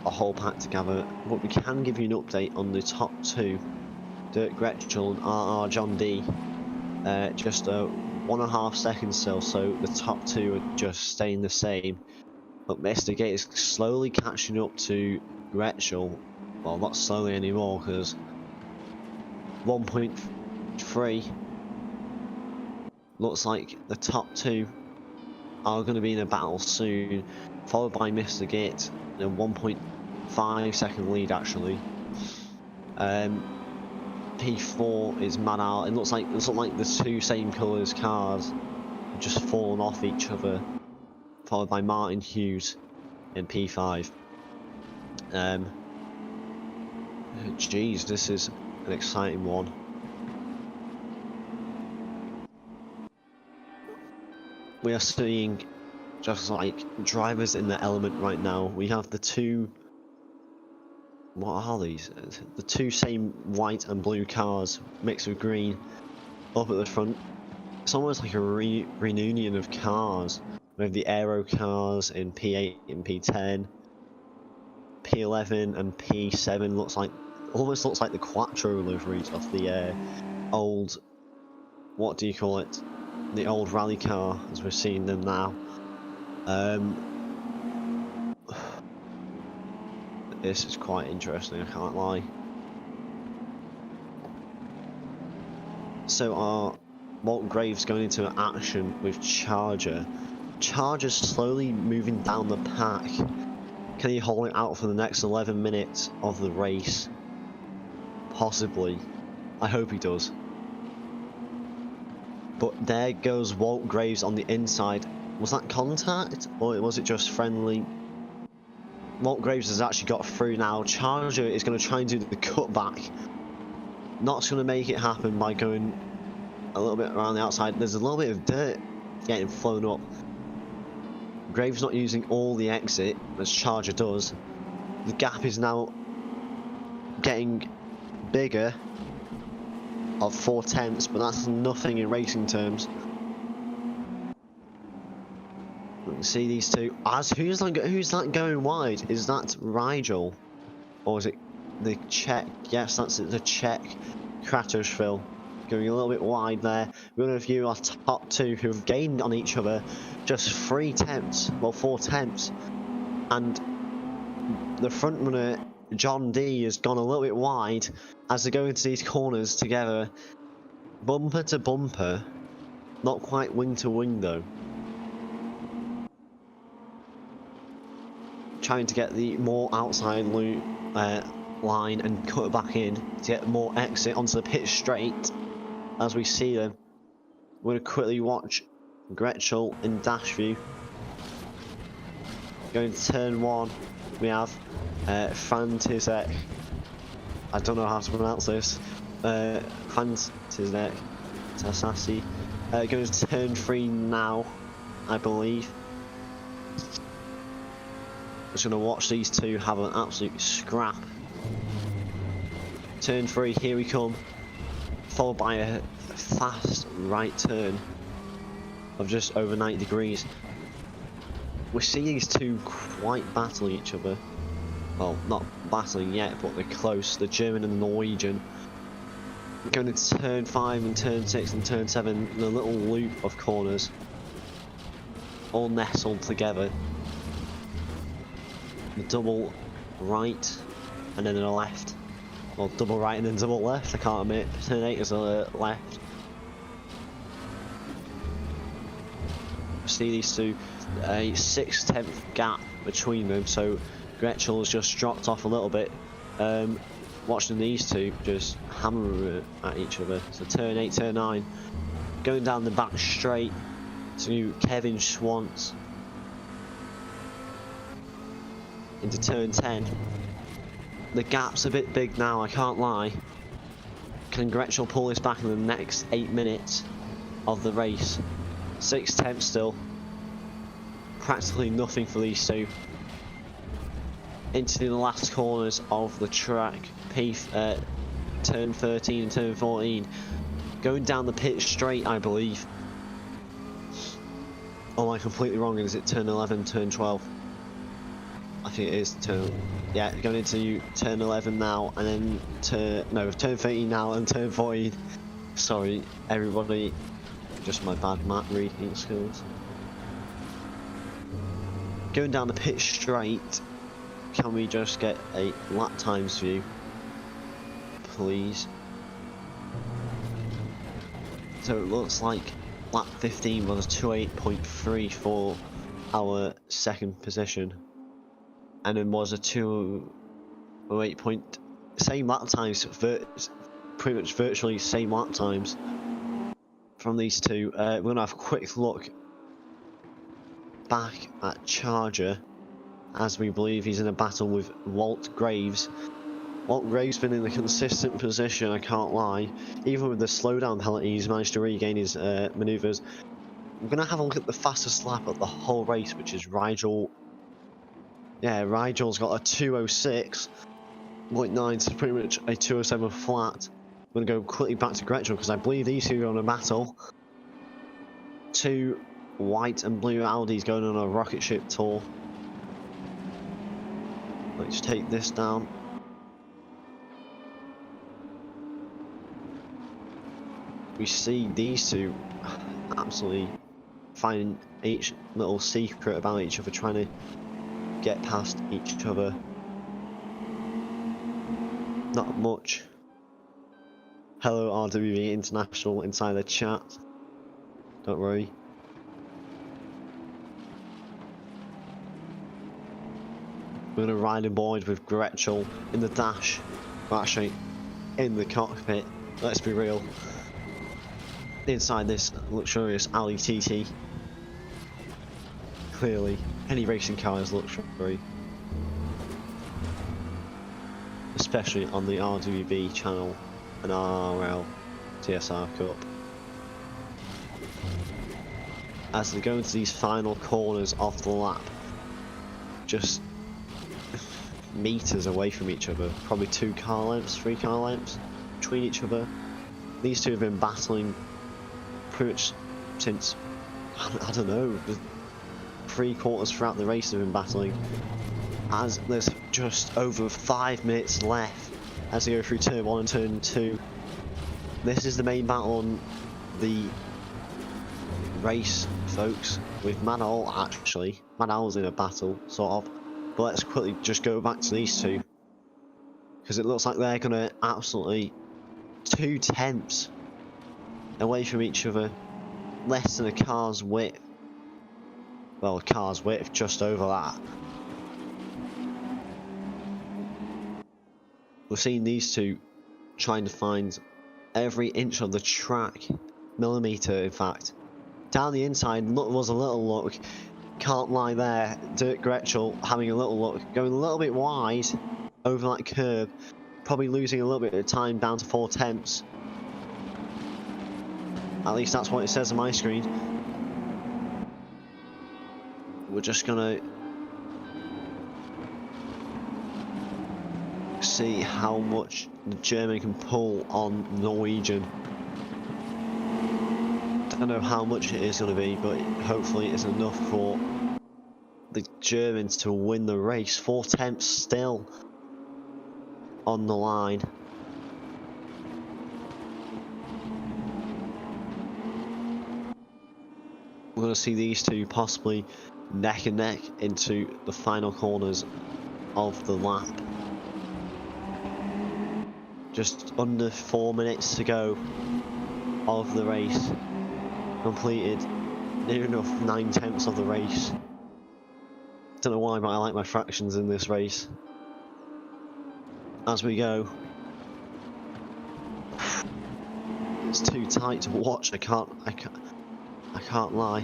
a whole pack to gather. But we can give you an update on the top two. Dirk Gretschel and RR John D. Just 1.5 seconds still, so the top two are just staying the same. But Mr. Gate is slowly catching up to Gretschel. Well, not slowly anymore, because 1.3 looks like the top two are going to be in a battle soon, followed by Mr. Git, a 1.5 second lead actually. P4 is Mad Al. It looks like the two same colours cars have just fallen off each other, followed by Martin Hughes in P5. Geez, this is an exciting one. We are seeing just like drivers in the element right now. We have the two, what are these? The two same white and blue cars mixed with green up at the front. It's almost like a reunion of cars. We have the aero cars in P8 and P10. P11 and P7 almost looks like the Quattro liveries of the old, what do you call it? The old rally car, as we're seeing them now. This is quite interesting, I can't lie. So our Walt Graves going into action with Charger. Charger's slowly moving down the pack. Can he hold it out for the next 11 minutes of the race? Possibly. I hope he does. But there goes Walt Graves on the inside. Was that contact, or was it just friendly? Walt Graves has actually got through now. Charger is going to try and do the cutback. Not going to make it happen by going a little bit around the outside. There's a little bit of dirt getting flown up. Graves not using all the exit, as Charger does. The gap is now getting bigger of 4/10, but that's nothing in racing terms. You can see these two. As who's that going wide? Is that Rigel, or is it the Czech? Yes, that's it, the Czech Kratochvil. Going a little bit wide there. We're going to view our top two who have gained on each other just 3/10, well 4/10, and the front runner John D has gone a little bit wide as they go into these corners together, bumper to bumper, not quite wing to wing though. Trying to get the more outside loop line and cut it back in to get more exit onto the pit straight. As we see them, we're going to quickly watch Gretschel in dash view. Going to turn 1, we have Fantizek. I don't know how to pronounce this. Fantizek Tasasi. Going to turn 3 now, I believe. Just going to watch these two have an absolute scrap. Turn 3, here we come. Followed by a fast right turn of just over 90 degrees. We're seeing these two quite battle each other. Well, not battling yet, but they're close. The German and the Norwegian. We're going to turn 5 and turn 6 and turn 7 in a little loop of corners. All nestled together. The double right and then a left. Well, double right and then double left, I can't admit. Turn 8 is a left. See these two, a 6/10 gap between them, so Gretschel has just dropped off a little bit. Watching these two just hammer at each other. So turn 8, turn 9. Going down the back straight to Kevin Schwantz. Into turn 10. The gap's a bit big now, I can't lie. Can Gretschel pull this back in the next 8 minutes of the race? 6/10 still. Practically nothing for these two. Into the last corners of the track. Turn 13 and turn 14. Going down the pit straight, I believe. Oh, am I completely wrong? Is it turn 11, turn 12? I think it is turn, yeah, going into turn 11 now, and then turn 13 now and turn 14. Sorry, everybody, just my bad map reading skills. Going down the pit straight, can we just get a lap times view, please? So it looks like lap 15 was 2:08.3 for our second position. And then was a 2:08 same lap times, pretty much virtually same lap times from these two. We're gonna have a quick look back at Charger, as we believe he's in a battle with Walt Graves. Walt Graves been in a consistent position, I can't lie. Even with the slowdown penalty, he's managed to regain his manoeuvres. We're gonna have a look at the fastest lap of the whole race, which is Rigel. Yeah, Rigel's got a 2:06.9, so pretty much a 2:07 flat. I'm going to go quickly back to Gretschel because I believe these two are on a battle. Two white and blue Audis going on a rocket ship tour. Let's take this down. We see these two absolutely finding each little secret about each other, trying to get past each other. Not much. Hello RWV International inside the chat. Don't worry. We're going to ride aboard with Gretschel in the dash. Well, actually, in the cockpit. Let's be real. inside this luxurious Audi TT. Clearly, any racing car is luxury. Especially on the RWB channel and RL TSR Cup. As they go into these final corners of the lap, just meters away from each other, probably 2 car lengths, 3 car lengths between each other. These two have been battling pretty much since, I don't know, 3 quarters throughout the race they've been battling. As there's just over 5 minutes left as they go through turn 1 and turn 2. This is the main battle on the race, folks, with Manal actually. Manal's in a battle, sort of. But let's quickly just go back to these two. Because it looks like they're going to absolutely 2 tenths away from each other. Less than a car's width. Well, a car's width, just over that. We're seeing these two trying to find every inch of the track, millimetre in fact. Down the inside was a little look, can't lie there. Dirk Gretschel having a little look, going a little bit wide over that curb, probably losing a little bit of time down to 4 tenths. At least that's what it says on my screen. We're just gonna see how much the German can pull on Norwegian. Don't know how much it is going to be, but hopefully it's enough for the Germans to win the race. 4 tenths still on the line. We're going to see these two possibly neck and neck into the final corners of the lap. Just under 4 minutes to go of the race. Completed near enough 9 tenths of the race. Don't know why, but I like my fractions in this race. As we go, it's too tight to watch. I can't lie.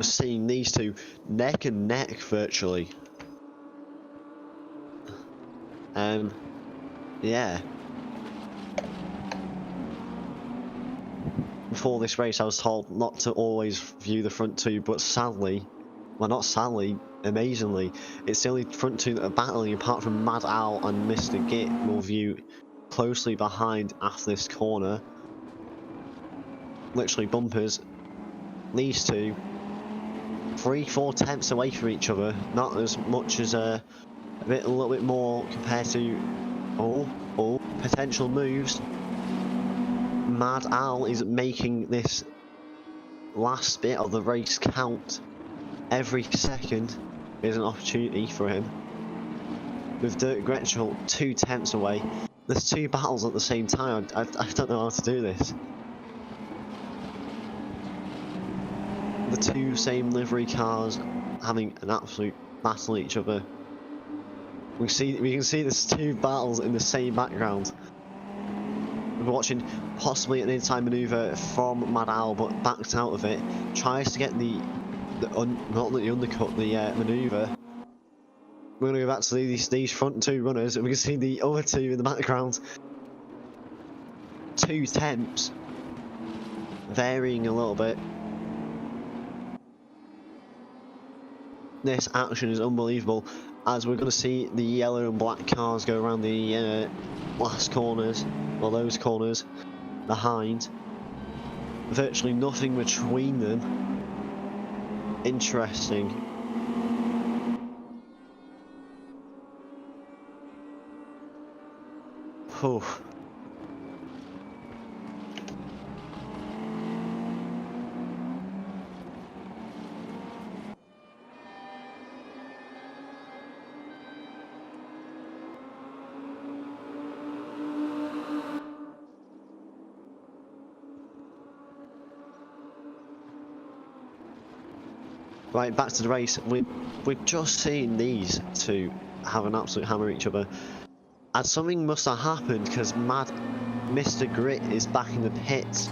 Seeing these two neck and neck virtually. Yeah. Before this race I was told not to always view the front two, but sadly, well not sadly, amazingly, it's the only front two that are battling apart from Mad Owl and Mr. Git will view closely behind after this corner. Literally bumpers. These two 3-4 tenths away from each other, not as much as a little bit more compared to potential moves. Mad Owl is making this last bit of the race count. Every second is an opportunity for him. With Dirk Gretschel 2 tenths away, there's 2 battles at the same time. I don't know how to do this. The 2 same livery cars having an absolute battle each other. We can see there's 2 battles in the same background. We're watching possibly an inside manoeuvre from Mad Owl, but backed out of it. Tries to get not the undercut, the manoeuvre. We're going to go back to these front 2 runners, and we can see the other 2 in the background. 2 tenths, varying a little bit. This action is unbelievable, as we're going to see the yellow and black cars go around the last corners, well those corners behind. Virtually nothing between them. Interesting. Whew. Right, back to the race. We've just seen these two have an absolute hammer at each other. And something must have happened because Mr. Grit is back in the pits.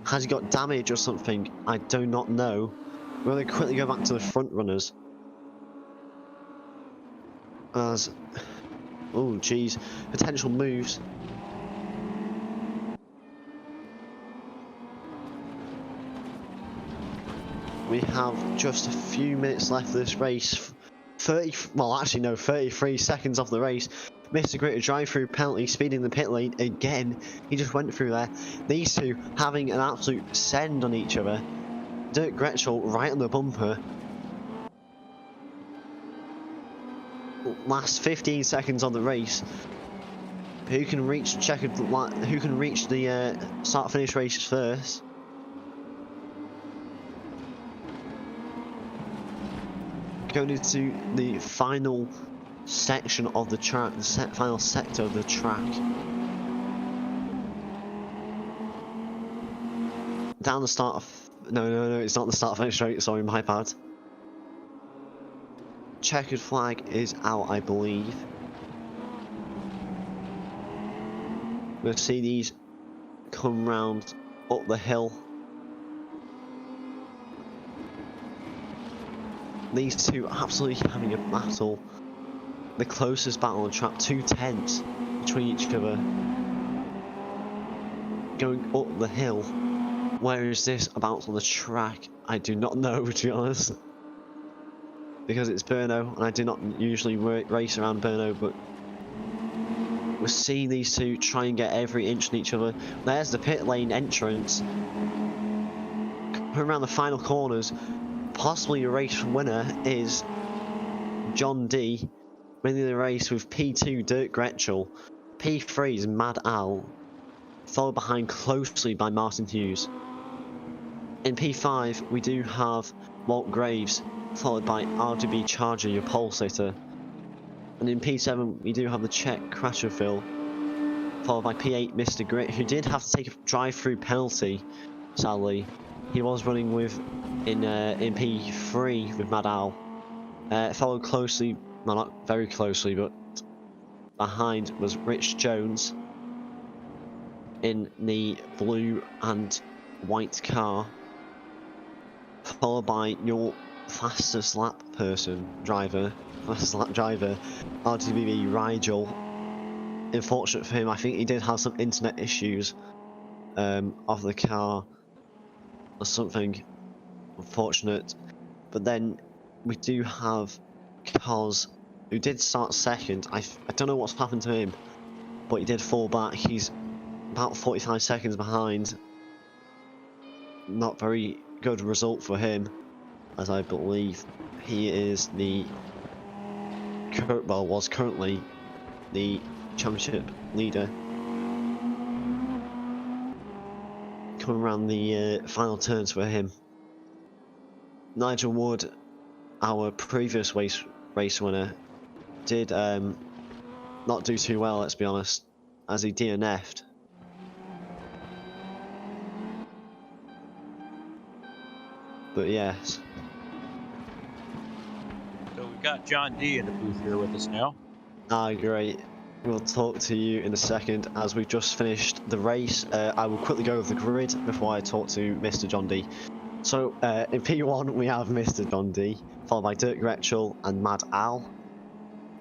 Has he got damage or something? I do not know. We're going to quickly go back to the front runners. As, oh geez, potential moves. We have just a few minutes left of this race. 33 seconds off the race. Mr. Grit, a drive-through penalty, speeding the pit lane again. He just went through there. These two having an absolute send on each other. Dirk Gretschel right on the bumper. Last 15 seconds on the race. Who can reach Who can reach the start-finish races first? Going into the final section of the track, the final sector of the track. Down the start of... No, it's not the start-finish straight, sorry, my bad. Checkered flag is out, I believe. We'll see these come round up the hill. These two absolutely having a battle. The closest battle on the track, 2 tenths between each other. Going up the hill. Where is this about on the track? I do not know, to be honest. Because it's Brno, and I do not usually race around Brno, but we're seeing these two try and get every inch on each other. There's the pit lane entrance. Coming around the final corners, possibly a race winner is John D, winning the race with P2 Dirk Gretschel, P3 is Mad Al, followed behind closely by Martin Hughes. In P5 we do have Walt Graves, followed by RGB Charger, your pole sitter. And in P7 we do have the Czech Crasherville, followed by P8 Mr. Grit, who did have to take a drive-through penalty, sadly. He was running with in P3 with Mad Al. Followed closely, well not very closely, but behind was Rich Jones in the blue and white car, followed by your fastest lap driver, RTBB Rigel. Unfortunate for him, I think he did have some internet issues of the car or something. Unfortunate. But then we do have Kos, who did start second. I don't know what's happened to him, but he did fall back. He's about 45 seconds behind. Not very good result for him, as I believe he is was currently the championship leader. Coming around the final turns for him. Nigel Wood, our previous race winner, did not do too well, let's be honest, as he DNF'd. But yes. So we've got John D in the booth here with us now. Ah, great. We'll talk to you in a second as we've just finished the race. I will quickly go over the grid before I talk to Mr. John D. So in P1 we have Mr. John D, followed by Dirk Gretschel and Mad Al.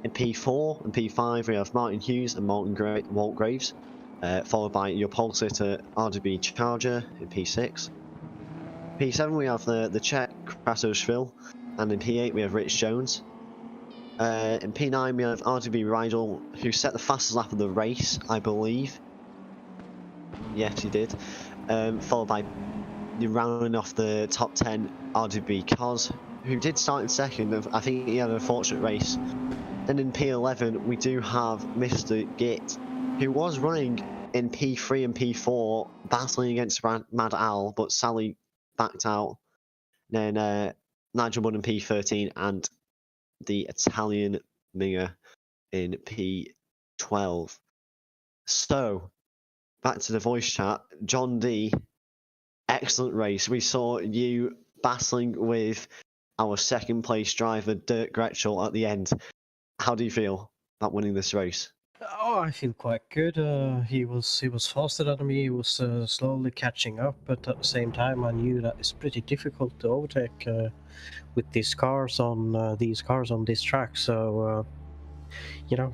In P4 and P5 we have Martin Hughes and Walt Graves, followed by your pole sitter RGB Charger in P6. P7 we have the Czech Krasovshvil, and in P8 we have Rich Jones. In P9 we have RGB Rigel, who set the fastest lap of the race, I believe. Yes, he did. Followed by rounding off the top 10 RGB Kos, who did start in second. I think he had an unfortunate race. Then in P11 we do have Mr. Git, who was running in P3 and P4, battling against Mad Al, but sadly backed out. Then Nigel Wood in P13 and the Italian Minger in P12. So, back to the voice chat. John D, excellent race. We saw you battling with our second place driver, Dirk Gretschel, at the end. How do you feel about winning this race? Oh, I feel quite good. He was faster than me. He was slowly catching up, but at the same time, I knew that it's pretty difficult to overtake with these cars on this track. So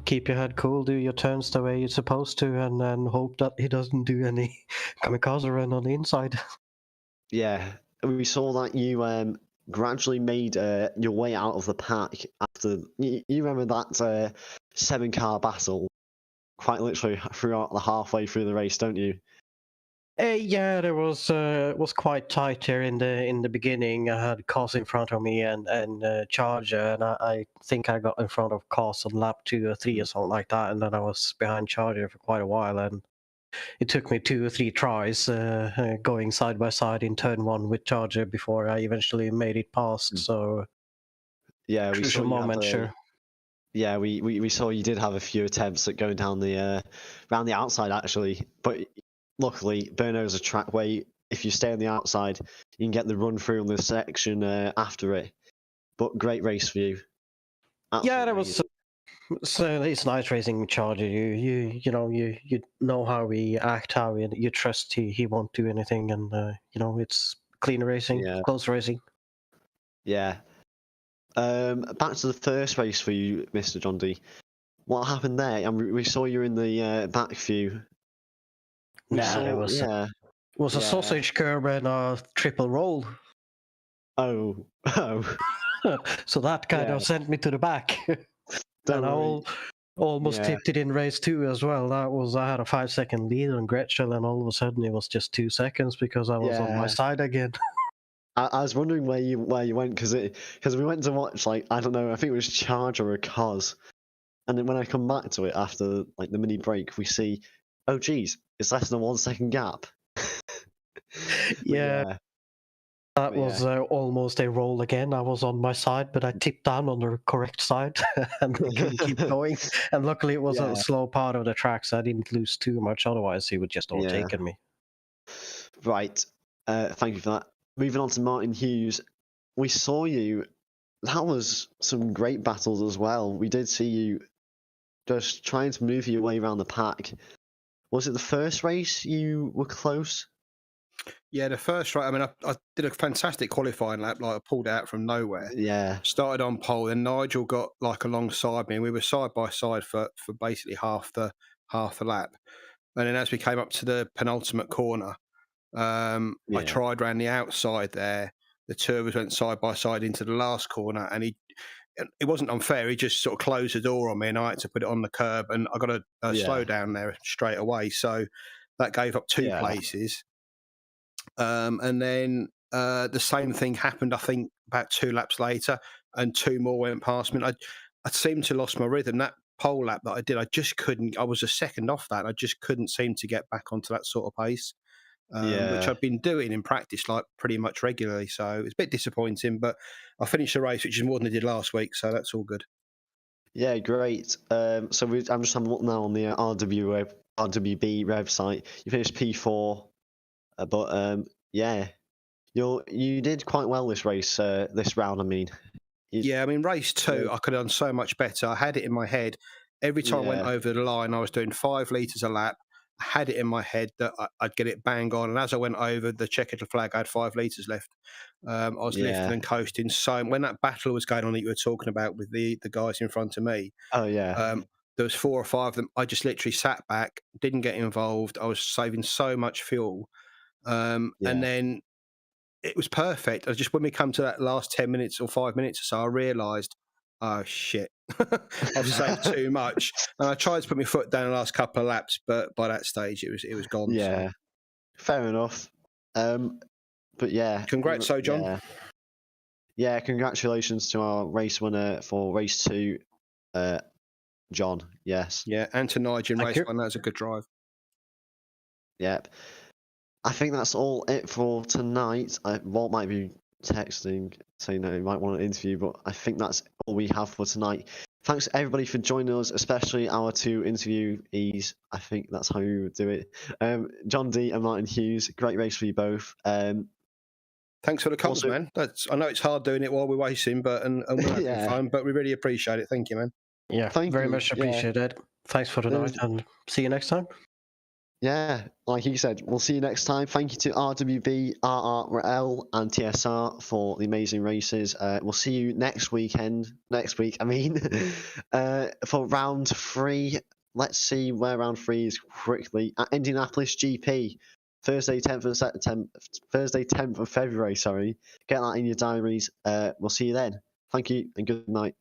keep your head cool, do your turns the way you're supposed to, and then hope that he doesn't do any kamikaze run on the inside. Yeah, we saw that you gradually made your way out of the pack after. You remember that 7-car battle quite literally throughout the halfway through the race, don't you? Yeah, there was quite tight here in the beginning. I had cars in front of me and Charger, and I think I got in front of cars on lap 2 or 3 or something like that, and then I was behind Charger for quite a while, and it took me 2 or 3 tries going side by side in turn one with Charger before I eventually made it past. So Yeah, we saw crucial you moment, have sure. Yeah, we saw you did have a few attempts at going down the around the outside actually, but luckily Brno is a track where if you stay on the outside, you can get the run through on the section after it. But great race for you. Yeah, Absolutely that was. amazing. So it's nice racing with Charger. You know how he act, how you trust he won't do anything, and it's clean racing, Yeah, close racing. yeah. Back to the first race for you, Mr. John D. What happened there? And we saw you in the back view. We Nah, there saw, was yeah, was a yeah. sausage curb and a triple roll, Oh, oh, so that kind yeah. of sent me to the back, Don't and worry. almost Yeah, tipped it in race 2 as well. I had a 5 second lead on Gretschel, and all of a sudden it was just 2 seconds because I was on my yeah. side again. I was wondering where you went because we went to watch like I don't know, I think it was Charge or a Cos, and then when I come back to it after like the mini break, we see, oh geez, it's less than a 1 second gap. But Yeah. yeah, That but yeah, was almost a roll again. I was on my side, but I tipped down on the correct side and I couldn't keep going. And luckily, it was a yeah, slow part of the track, so I didn't lose too much. Otherwise, he would just yeah. overtaken me. Right. Thank you for that. Moving on to Martin Hughes, we saw you. That was some great battles as well. We did see you just trying to move your way around the pack. Was it the first race you were close? Yeah, the first race, I mean, I did a fantastic qualifying lap, like I pulled out from nowhere. Yeah, Started on pole, then Nigel got like alongside me, and we were side by side for basically half the lap. And then as we came up to the penultimate corner, I yeah, tried round the outside there. The two of us went side by side into the last corner, and it wasn't unfair. He just sort of closed the door on me, and I had to put it on the curb, and I got a yeah, slow down there straight away. So that gave up 2 yeah, places. And then the same thing happened, I think, about 2 laps later, and 2 more went past me. I seemed to lost my rhythm. That pole lap that I did, I just couldn't. I was a second off that. And I just couldn't seem to get back onto that sort of pace, which yeah. I've been doing in practice like pretty much regularly. So it's a bit disappointing, but I finished the race, which is more than I did last week. So that's all good. Yeah, great. So I'm just having a look now on the RWB website. You finished P4, but yeah, you did quite well this race, this round. I mean, Yeah, I mean, race 2, I could have done so much better. I had it in my head. Every time I went yeah, over the line, I was doing 5 litres a lap. I had it in my head that I'd get it bang on. And as I went over the checkered flag, I had 5 litres left. I was lifting yeah. and coasting. So when that battle was going on that you were talking about with the guys in front of me, Oh yeah, there was 4 or 5 of them. I just literally sat back, didn't get involved. I was saving so much fuel. And yeah, then it was perfect. I just when we come to that last 10 minutes or 5 minutes or so, I realised, oh shit, I've saved too much. And I tried to put my foot down the last couple of laps, but by that stage it was gone. So yeah. Fair enough. But yeah, congrats, so John. yeah, yeah. Congratulations to our race winner for race 2, John. Yes, Yeah, and to Nigel in Thank race you. 1, that was a good drive. yep. I think that's all it for tonight. Walt might be texting saying that he might want an interview, but I think that's all we have for tonight. Thanks everybody for joining us, especially our 2 interviewees. I think that's how you would do it. John D and Martin Hughes, great race for you both. Thanks for the calls, Also, man. I know it's hard doing it while we're racing, and we're having yeah, fun, but we really appreciate it. Thank you, man. Yeah, Thank very you. much Yeah. appreciated. Thanks for There's- tonight, and see you next time. Yeah, like you said, we'll see you next time. Thank you to RWB, RRL, and TSR for the amazing races. We'll see you next week, I mean, for round 3. Let's see where round 3 is quickly. At Indianapolis GP, Thursday 10th of February, sorry. Get that in your diaries. We'll see you then. Thank you and good night.